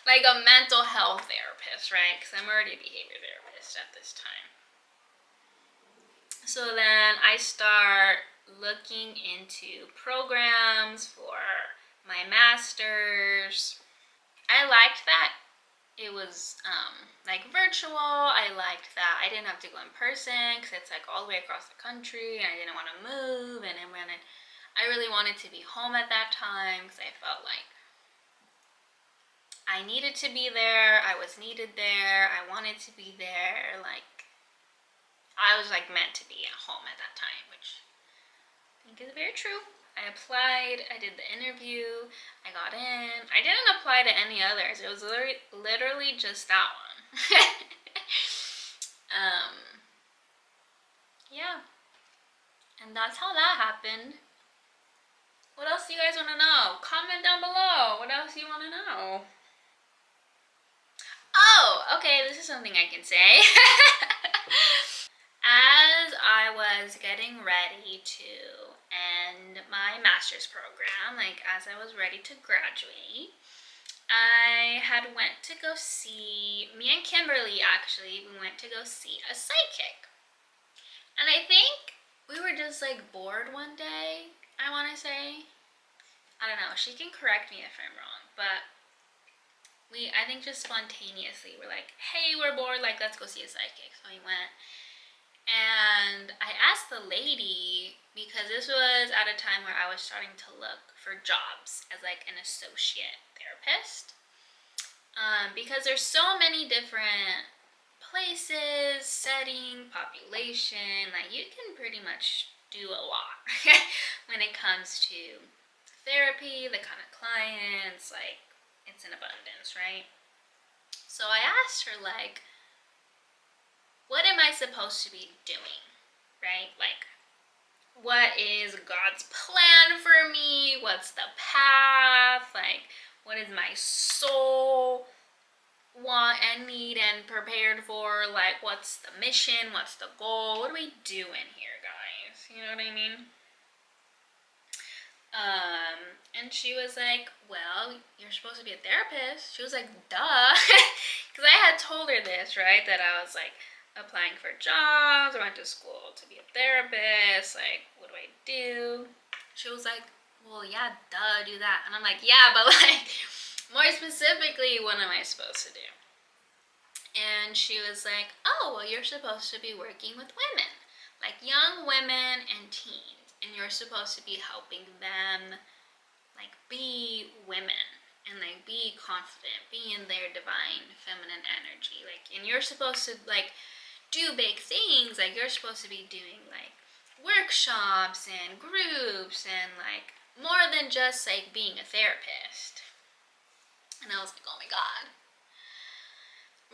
Like a mental health therapist, right? Because I'm already a behavior therapist at this time. So then I start looking into programs for my master's. I liked that it was like virtual. I liked that I didn't have to go in person because it's like all the way across the country and I didn't want to move, and I really wanted to be home at that time because I felt like I needed to be there. I was needed there. I wanted to be there. Like I was like meant to be at home at that time, which I think is very true. I applied, I did the interview, I got in. I didn't apply to any others. It was literally just that one. Yeah. And that's how that happened. What else do you guys want to know? Comment down below. What else do you want to know? Oh, okay, this is something I can say. As as I was getting ready to end my master's program, like as I was ready to graduate, I had went to go see, me and Kimberly actually, we went to go see a psychic. And I think we were just like bored one day, I want to say. I don't know, she can correct me if I'm wrong, but I think just spontaneously we're like, hey, we're bored, like let's go see a psychic. So we went. And I asked the lady, because this was at a time where I was starting to look for jobs as like an associate therapist. Because there's so many different places, setting, population, like you can pretty much do a lot when it comes to therapy, the kind of clients, like it's in abundance, right? So I asked her, like, what am I supposed to be doing, right? Like, what is God's plan for me? What's the path? Like, what is my soul want and need and prepared for? Like, what's the mission? What's the goal? What are we doing here, guys? You know what I mean? And she was like, well, you're supposed to be a therapist. She was like, duh. Because I had told her this, right? That I was like applying for jobs. I went to school to be a therapist. Like, what do I do? She was like, well, yeah, duh, do that. And I'm like, yeah, but like, more specifically, what am I supposed to do? And she was like, oh, well, you're supposed to be working with women. Like young women and teens. And you're supposed to be helping them like be women and like be confident, be in their divine feminine energy, like, and you're supposed to like do big things, like you're supposed to be doing like workshops and groups and like more than just like being a therapist. And I was like, oh my god,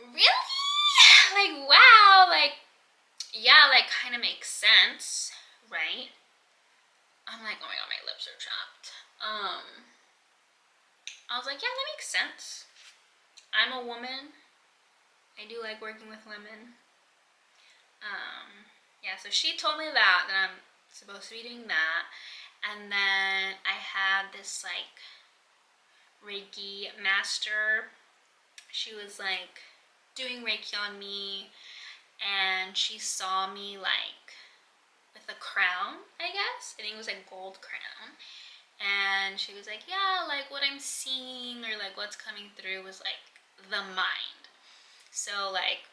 really? Like, wow, like, yeah, like kind of makes sense, right? I'm like, oh my god, my lips are chapped. I was like, yeah, that makes sense. I'm a woman. I do like working with women. Yeah, so she told me that I'm supposed to be doing that. And then I had this like Reiki master. She was like doing Reiki on me, and she saw me like with a crown, I guess. I think it was a gold crown. And she was like, yeah, like what I'm seeing or like what's coming through was like the mind. So like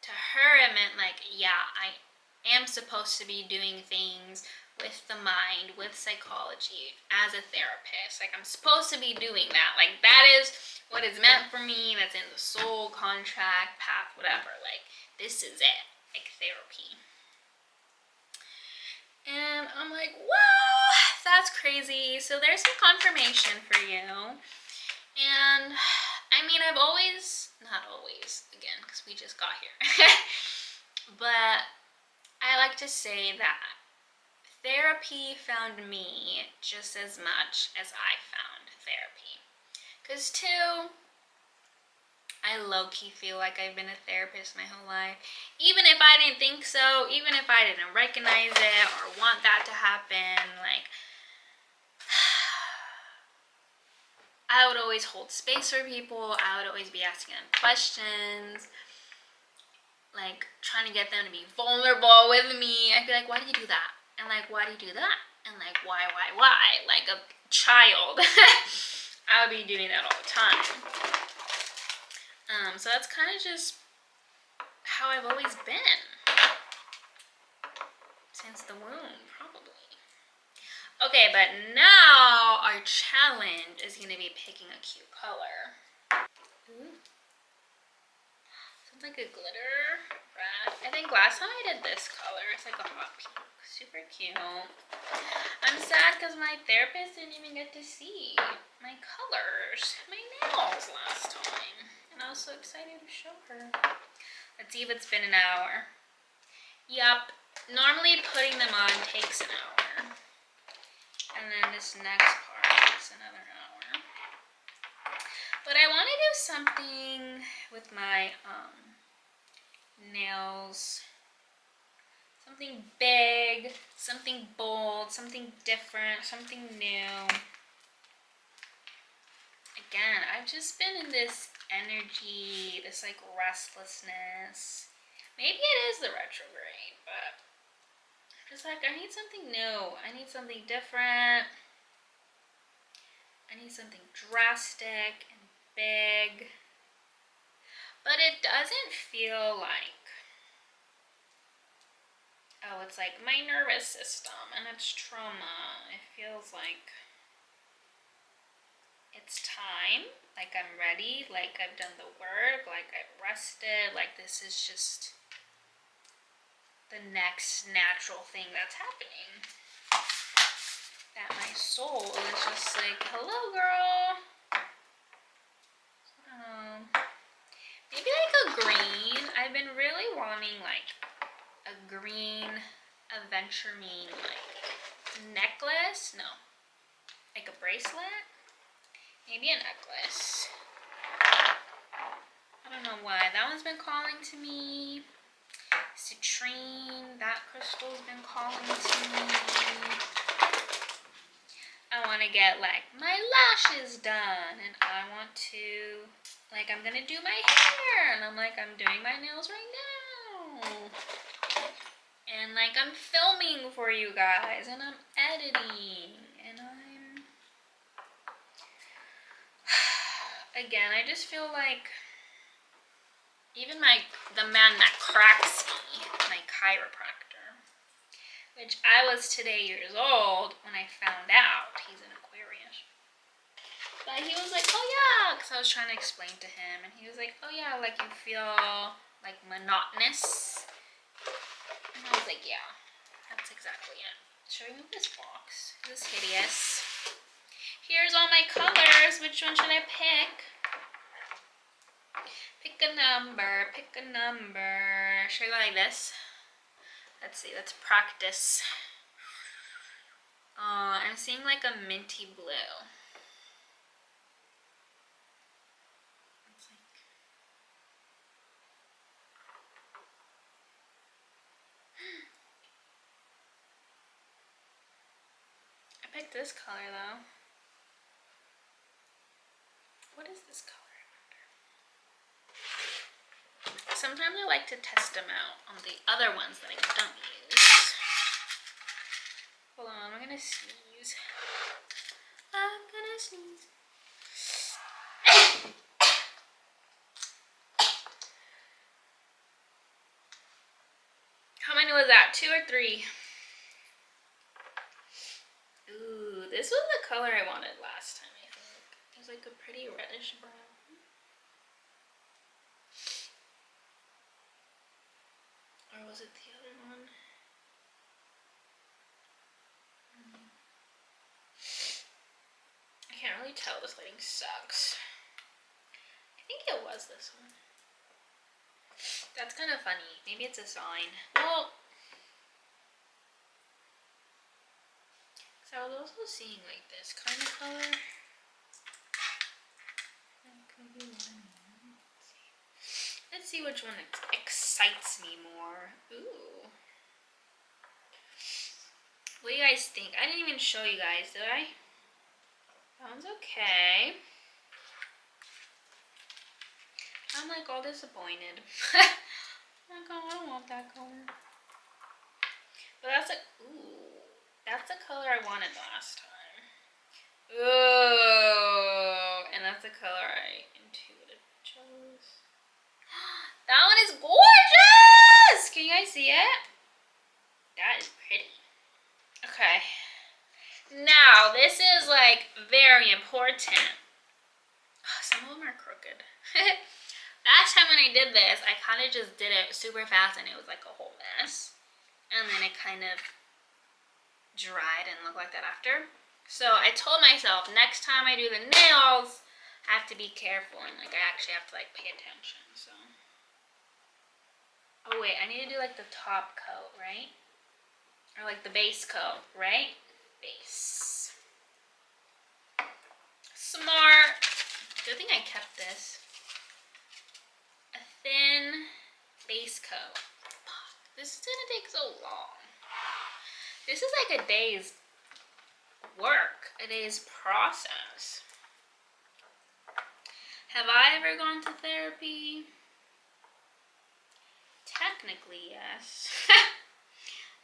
to her it meant like, yeah, I am supposed to be doing things with the mind, with psychology as a therapist. Like I'm supposed to be doing that. Like that is what is meant for me. That's in the soul contract, path, whatever. Like this is it. Like therapy. And I'm like, wow, that's crazy. So there's some confirmation for you. And I mean, I've always, not always, again, because we just got here. But I like to say that therapy found me just as much as I found therapy. Because two, I low-key feel like I've been a therapist my whole life. Even if I didn't think so, even if I didn't recognize it or want that to happen, like, I would always hold space for people. I would always be asking them questions, like, trying to get them to be vulnerable with me. I'd be like, why do you do that? And like, why do you do that? And like, why? Like a child. I would be doing that all the time. So that's kind of just how I've always been. Since the womb, probably. Okay, but now our challenge is going to be picking a cute color. Ooh. Sounds like a glitter red. I think last time I did this color. It's like a hot pink. Super cute. I'm sad because my therapist didn't even get to see my colors, my nails last time. And I was so excited to show her. Let's see if it's been an hour. Yup. Normally putting them on takes an hour. And then this next part takes another hour. But I want to do something with my nails. Something big, something bold, something different, something new. Again, I've just been in this energy, this like restlessness. Maybe it is the retrograde, but I'm just like, I need something new. I need something different. I need something drastic and big. But it doesn't feel like, oh, it's like my nervous system and it's trauma. It feels like it's time, like I'm ready, like I've done the work, like I've rested, like this is just the next natural thing that's happening. That my soul is just like, hello girl. Maybe like a green. I've been really wanting like a green aventurine like necklace. No, like a bracelet. Maybe a necklace. I don't know why. That one's been calling to me. Citrine, that crystal's been calling to me. I want to get like my lashes done, and I want to, like, I'm gonna do my hair, and I'm like, I'm doing my nails right now, and like I'm filming for you guys, and I'm editing, and I'm again, I just feel like even the man that cracks me, my chiropractor, which I was today years old when I found out he's an Aquarius. But he was like, oh yeah, because I was trying to explain to him, and he was like, oh yeah, like you feel like monotonous. And I was like, yeah, that's exactly it. Should I remove this box? This is hideous. Here's all my colors. Which one should I pick? Pick a number, pick a number. Should I go like this? Let's see, let's practice. I'm seeing like a minty blue. I picked this color though. What is this color? Sometimes I like to test them out on the other ones that I don't use. Hold on, I'm gonna sneeze. I'm gonna sneeze. How many was that? 2 or 3? Ooh, this was the color I wanted last time, I think. It was like a pretty reddish brown. Or was it the other one? I can't really tell. This lighting sucks. I think it was this one. That's kind of funny. Maybe it's a sign. Well, so I was also seeing like this kind of color. That could be one. Let's see which one excites me more. Ooh. What do you guys think? I didn't even show you guys, did I? That one's okay. I'm like all disappointed. Like, oh, I don't want that color. But that's that's the color I wanted last time. Ooh, and that's the color I intuitively chose. That one is gorgeous! Can you guys see it? That is pretty. Okay. Now, this is like very important. Some of them are crooked. Last time when I did this, I kind of just did it super fast and it was like a whole mess. And then it kind of dried and looked like that after. So I told myself next time I do the nails, I have to be careful and like I actually have to like pay attention. So, oh wait, I need to do like the top coat, right? Or like the base coat, right? Base. Smart. Good thing I kept this. A thin base coat. This is gonna take so long. This is like a day's work, a day's process. Have I ever gone to therapy? Technically, yes.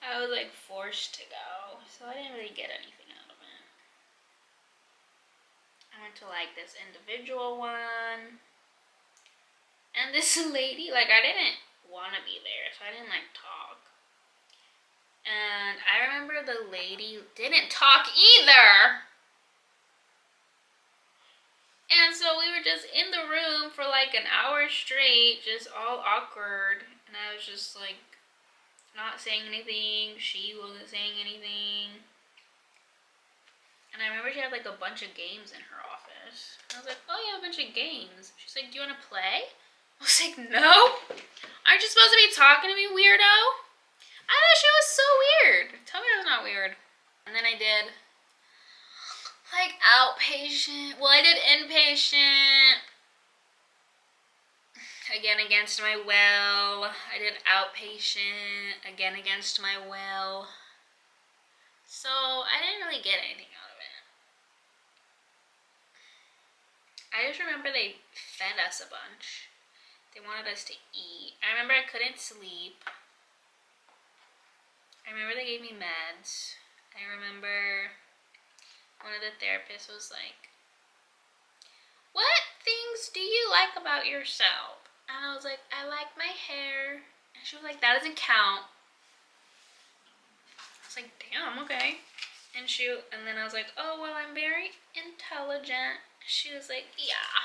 I was like forced to go, so I didn't really get anything out of it. I went to like this individual one, and this lady, like I didn't want to be there, so I didn't like talk. And I remember the lady didn't talk either. And so we were just in the room for like an hour straight, just all awkward. And I was just like not saying anything. She wasn't saying anything. And I remember she had like a bunch of games in her office. And I was like, oh, you have a bunch of games. She's like, do you want to play? I was like, no. Aren't you supposed to be talking to me, weirdo? I thought she was so weird. Tell me I was not weird. And then I did like outpatient. Well, I did inpatient. Again against my will. I did outpatient. Again against my will. So I didn't really get anything out of it. I just remember they fed us a bunch. They wanted us to eat. I remember I couldn't sleep. I remember they gave me meds. I remember one of the therapists was like, what things do you like about yourself? And I was like, I like my hair. And she was like, that doesn't count. I was like, damn, okay. And then I was like, oh, well, I'm very intelligent. She was like, yeah.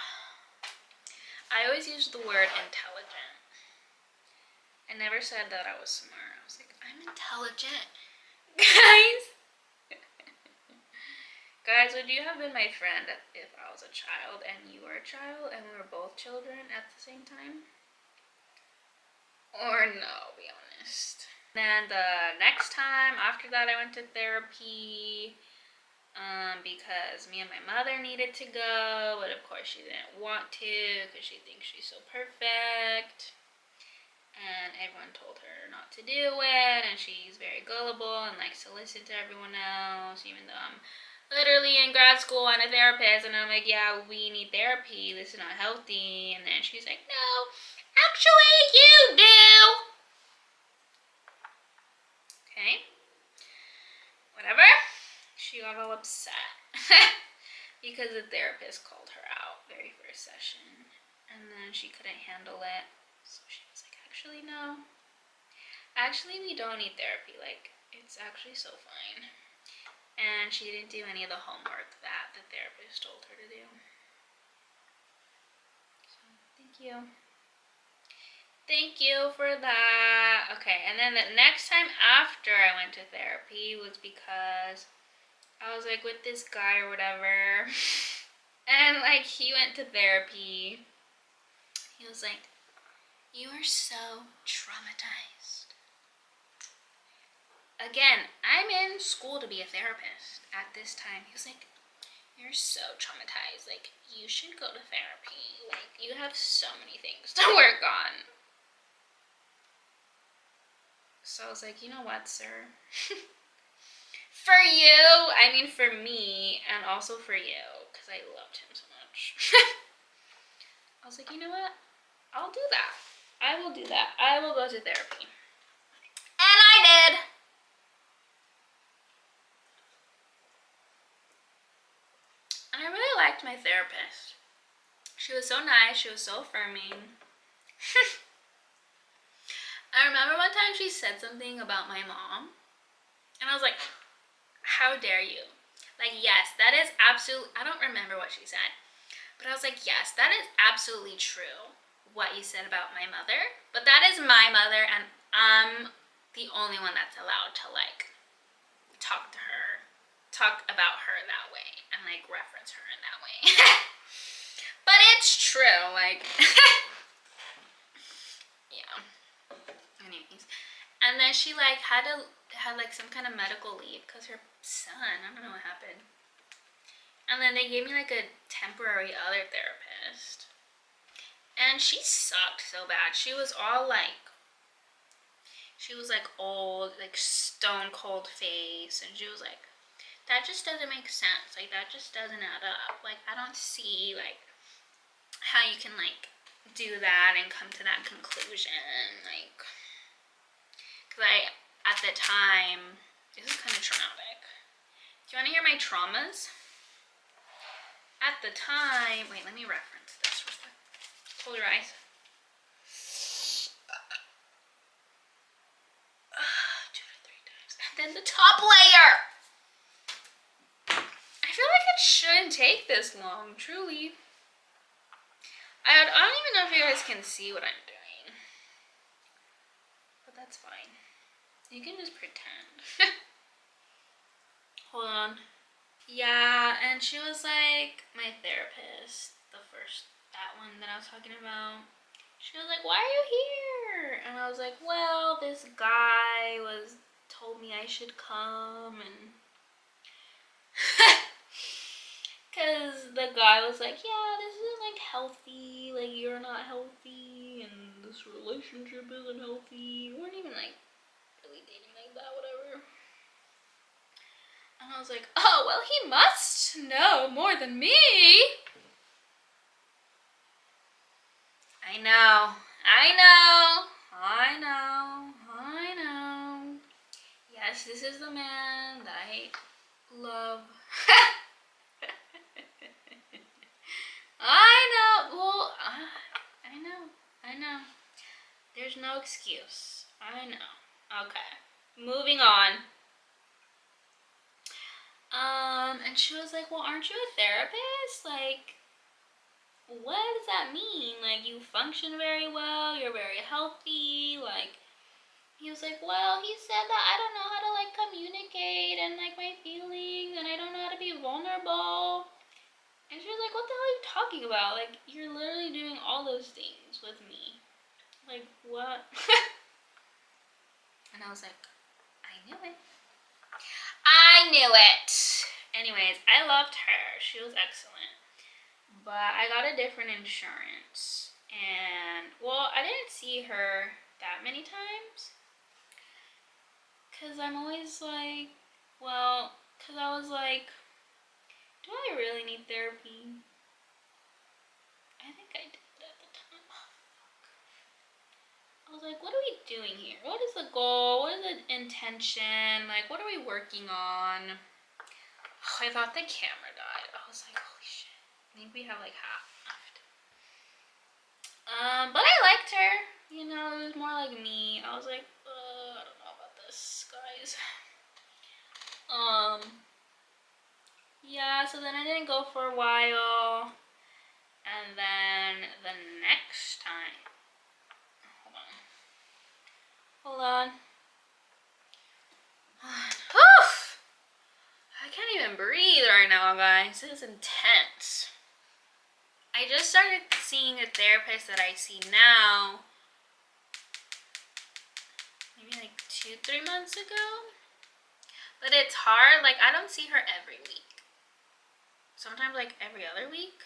I always used the word intelligent. I never said that I was smart. I was like, I'm intelligent. Guys. Guys, would you have been my friend if I was a child and you were a child and we were both children at the same time? Or no, be honest. Then the next time after that I went to therapy because me and my mother needed to go, but of course she didn't want to because she thinks she's so perfect. And everyone told her not to do it, and she's very gullible and likes to listen to everyone else, even though I'm literally in grad school and a therapist, and I'm like, yeah, we need therapy, this is not healthy. And then she's like, no, actually you do. Okay, whatever. She got all upset because the therapist called her out very first session, and then she couldn't handle it, so she was like, actually no, actually we don't need therapy, like it's actually so fine. And she didn't do any of the homework that the therapist told her to do. So, thank you. Thank you for that. Okay, and then the next time after I went to therapy was because I was like with this guy or whatever. And like he went to therapy. He was like, you are so traumatized. Again, I'm in school to be a therapist at this time. He was like, you're so traumatized. Like, you should go to therapy. Like, you have so many things to work on. So I was like, you know what, sir? For you, I mean for me, and also for you, because I loved him so much. I was like, you know what? I'll do that. I will do that. I will go to therapy. And I did. And I really liked my therapist. She was so nice. She was so affirming. I remember one time she said something about my mom. And I was like, how dare you? Like, yes, that is absolutely, I don't remember what she said. But I was like, yes, that is absolutely true, what you said about my mother. But that is my mother, and I'm the only one that's allowed to, like, talk about her that way, and, like, reference her in that way. But it's true, like, yeah. Anyways. And then she, like, had like, some kind of medical leave, because her son, I don't know what happened. And then they gave me, like, a temporary other therapist. And she sucked so bad. She was all, like, She was like old, like stone cold face, and she was like, that just doesn't make sense. Like that just doesn't add up. Like I don't see like how you can like do that and come to that conclusion. Like, cause I at the time, this is kind of traumatic. Do you want to hear my traumas? At the time, wait, let me reference this real quick. Close your eyes. Two to three times. And then the top layer. I feel like it shouldn't take this long, truly. I don't even know if you guys can see what I'm doing. But that's fine. You can just pretend. Hold on. Yeah, and she was like my therapist, that one that I was talking about. She was like, why are you here? And I was like, well, this guy told me I should come, and because the guy was like, yeah, this isn't like healthy, like you're not healthy, and this relationship isn't healthy. We weren't even like really dating like that, whatever. And I was like, oh, well, he must know more than me. I know. Yes, this is the man that I love. I know. Well, I know. There's no excuse. I know. Okay. Moving on. And she was like, well, aren't you a therapist? Like, what does that mean? Like, you function very well, you're very healthy, like, he was like, well, he said that I don't know how to, like, communicate and, like, my feelings, and I don't know how to be vulnerable. And she was like, what the hell are you talking about? Like, you're literally doing all those things with me. Like, what? And I was like, I knew it. Anyways, I loved her. She was excellent. But I got a different insurance. And, well, I didn't see her that many times. Because I'm always like, because I was like, do I really need therapy? I think I did at the time. I was like, what are we doing here? What is the goal? What is the intention? Like, what are we working on? Oh, I thought the camera died. I was like, holy shit. I think we have like half left. But I liked her. You know, it was more like me. I was like, I don't know about this, guys. Yeah, so then I didn't go for a while. And then the next time, hold on. Poof! I can't even breathe right now, guys. This is intense. I just started seeing a therapist that I see now, maybe like 2-3 months ago. But it's hard. Like, I don't see her every week. Sometimes like every other week.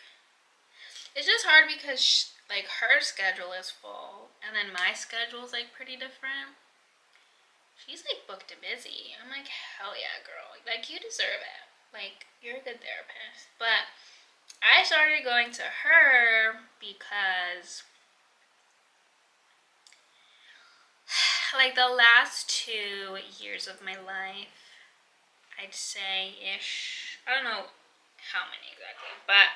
It's just hard because like her schedule is full, and then my schedule is like pretty different. She's like booked and busy. I'm like, hell yeah, girl. Like, you deserve it. Like, you're a good therapist. But I started going to her because like the last 2 years of my life, I'd say ish. I don't know how many exactly, but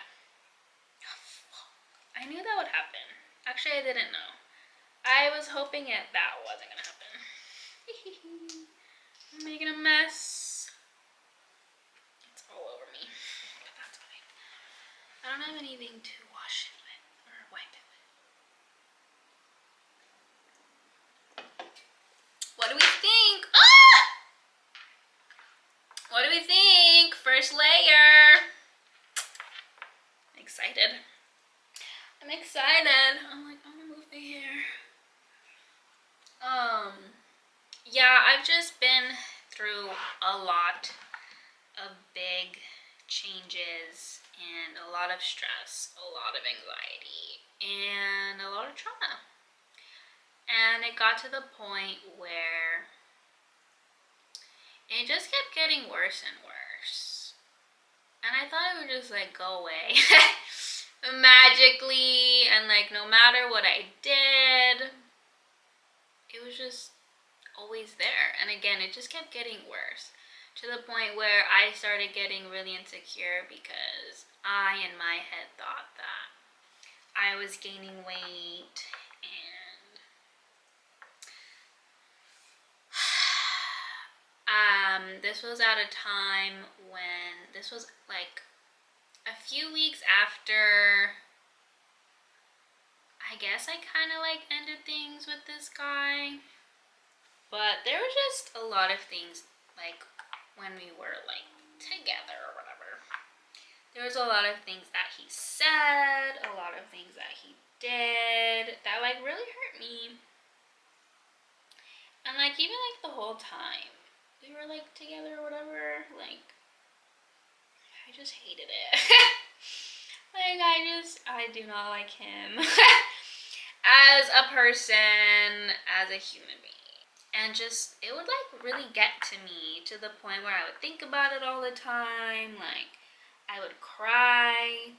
I knew that would happen. Actually, I didn't know. I was hoping that wasn't gonna happen. I'm making a mess. It's all over me, but that's fine. I don't have anything to wash it with or wipe it with. What do we think? Ah! What do we think? First layer. Excited. I'm excited. I'm like, I'm gonna move the hair. Yeah, I've just been through a lot of big changes and a lot of stress, a lot of anxiety, and a lot of trauma. And it got to the point where it just kept getting worse and worse. And I thought it would just like go away magically, and like no matter what I did, it was just always there. And again, it just kept getting worse to the point where I started getting really insecure because I in my head thought that I was gaining weight. And this was at a time when this was like a few weeks after, I guess I kind of like ended things with this guy. But there was just a lot of things like when we were like together or whatever. There was a lot of things that he said, a lot of things that he did that like really hurt me. And like even like the whole time we were like together or whatever, like I just hated it. Like I do not like him as a person, as a human being. And just, it would like really get to me to the point where I would think about it all the time. Like I would cry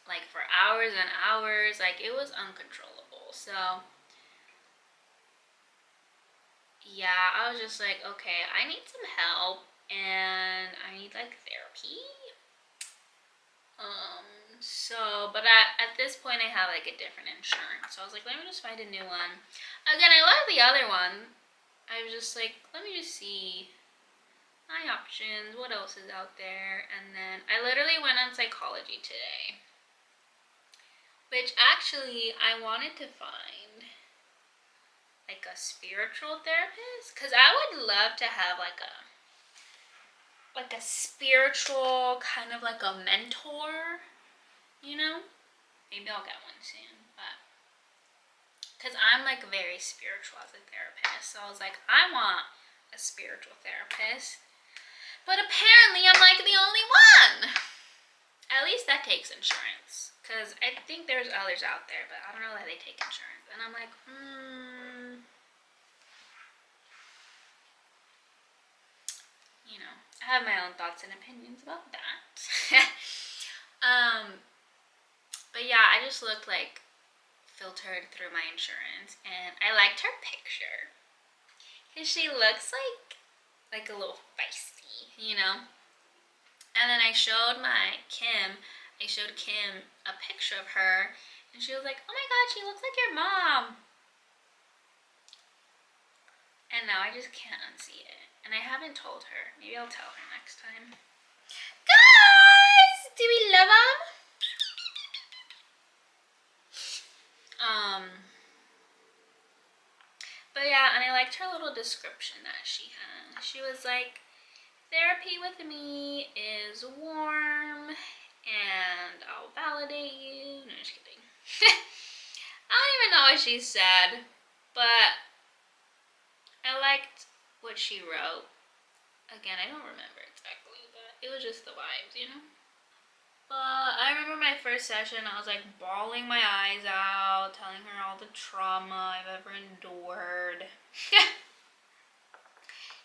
like for hours and hours. Like it was uncontrollable. So yeah, I was just like, okay, I need some help and I need like therapy. But at this point I have like a different insurance. So I was like, let me just find a new one. Again, I love the other one. I was just like, let me just see my options, what else is out there. And then I literally went on Psychology today, which actually I wanted to find like a spiritual therapist, because I would love to have like a spiritual kind of like a mentor, you know? Maybe I'll get one soon, but because I'm like very spiritual as a therapist, so I was like, I want a spiritual therapist, but apparently I'm like the only one. At least that takes insurance, because I think there's others out there, but I don't know that they take insurance. And I'm like, you know, I have my own thoughts and opinions about that. But yeah, I just looked like filtered through my insurance, and I liked her picture because she looks like a little feisty, you know. And then I showed Kim a picture of her, and she was like, oh my god, she looks like your mom. And now I just can't unsee it, and I haven't told her. Maybe I'll tell her next time. Guys, do we love them? But yeah, and I liked her little description that she had. She was like, therapy with me is warm and I'll validate you. No, just kidding. I don't even know what she said, but I liked what she wrote. Again, I don't remember exactly, but it was just the vibes, you know? But I remember my first session, I was like bawling my eyes out, telling her all the trauma I've ever endured.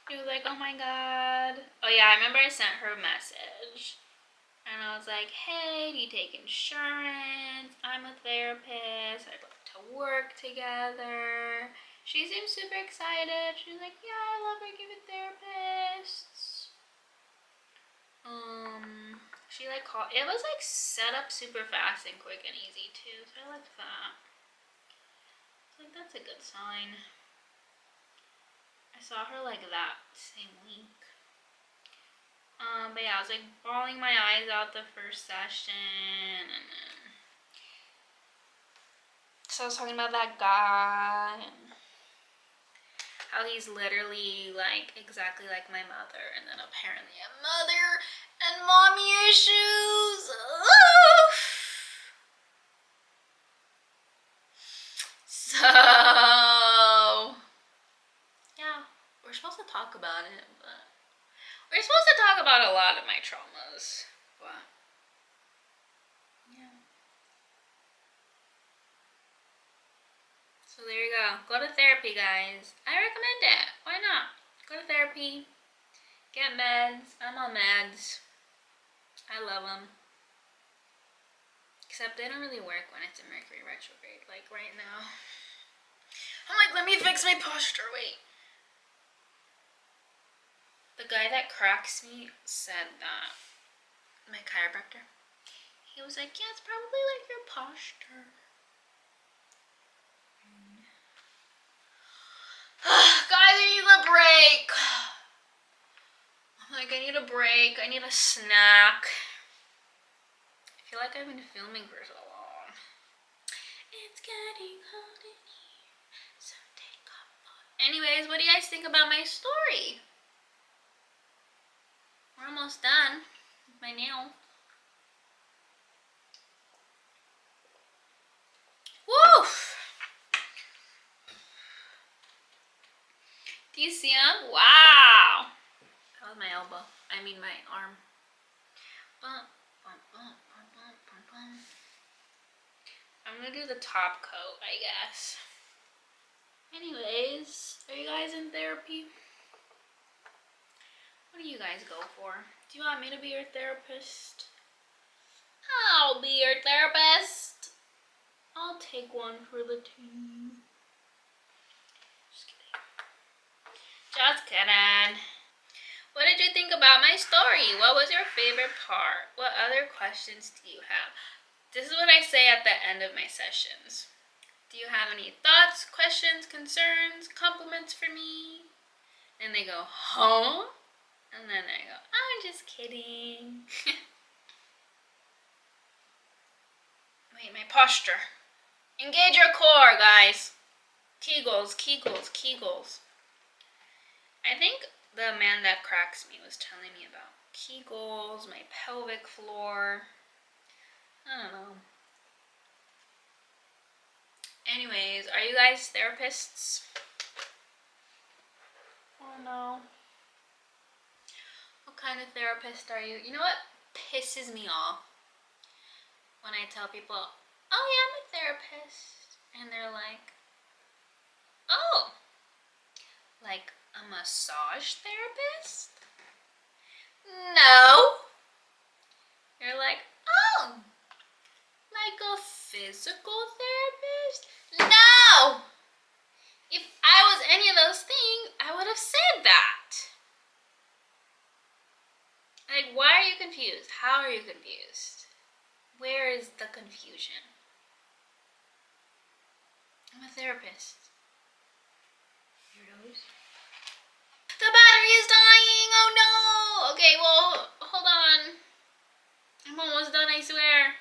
She was like, oh my god. Oh yeah, I remember I sent her a message. And I was like, hey, do you take insurance? I'm a therapist. I'd love to work together. She seemed super excited. She was like, yeah, I love working with therapists. She like called. It was like set up super fast and quick and easy too. So I liked that. I was like, that's a good sign. I saw her like that same week. But yeah, I was like bawling my eyes out the first session, and then so I was talking about that guy and how he's literally like exactly like my mother, and then apparently a mother and mommy issues. Oof. So yeah, we're supposed to talk about it, but we're supposed to talk about a lot of my traumas, but yeah. So there you go. Go to therapy, guys. I recommend it. Why not? Go to therapy. Get meds. I'm on meds. I love them. Except they don't really work when it's in Mercury retrograde, like right now. I'm like, let me fix my posture. Wait. The guy that cracks me said that. My chiropractor. He was like, yeah, it's probably like your posture. Guys, I need a break. I'm like, I need a break. I need a snack. I feel like I've been filming for so long. It's getting hot in here, so take off. Anyways, what do you guys think about my story? We're almost done with my nail. Woo! Do you see them? Wow! That was my elbow. I mean my arm. Bum, bum, bum, bum, bum, bum, bum. I'm gonna do the top coat, I guess. Anyways, are you guys in therapy? What do you guys go for? Do you want me to be your therapist? I'll be your therapist. I'll take one for the team. Just kidding. Just kidding. What did you think about my story? What was your favorite part? What other questions do you have? This is what I say at the end of my sessions. Do you have any thoughts, questions, concerns, compliments for me? And they go, huh? And then I go, I'm just kidding. Wait, my posture. Engage your core, guys. Kegels, Kegels, Kegels. I think the man that cracks me was telling me about Kegels, my pelvic floor. I don't know. Anyways, are you guys therapists? Oh no. What kind of therapist are you? You know what pisses me off? When I tell people, oh yeah, I'm a therapist. And they're like, oh, like a massage therapist? No. You're like, oh, like a physical therapist? No. If I was any of those things, I would have said that. Like, why are you confused? How are you confused? Where is the confusion? I'm a therapist. Weirdos. The battery is dying! Oh no! Okay, well, hold on. I'm almost done, I swear.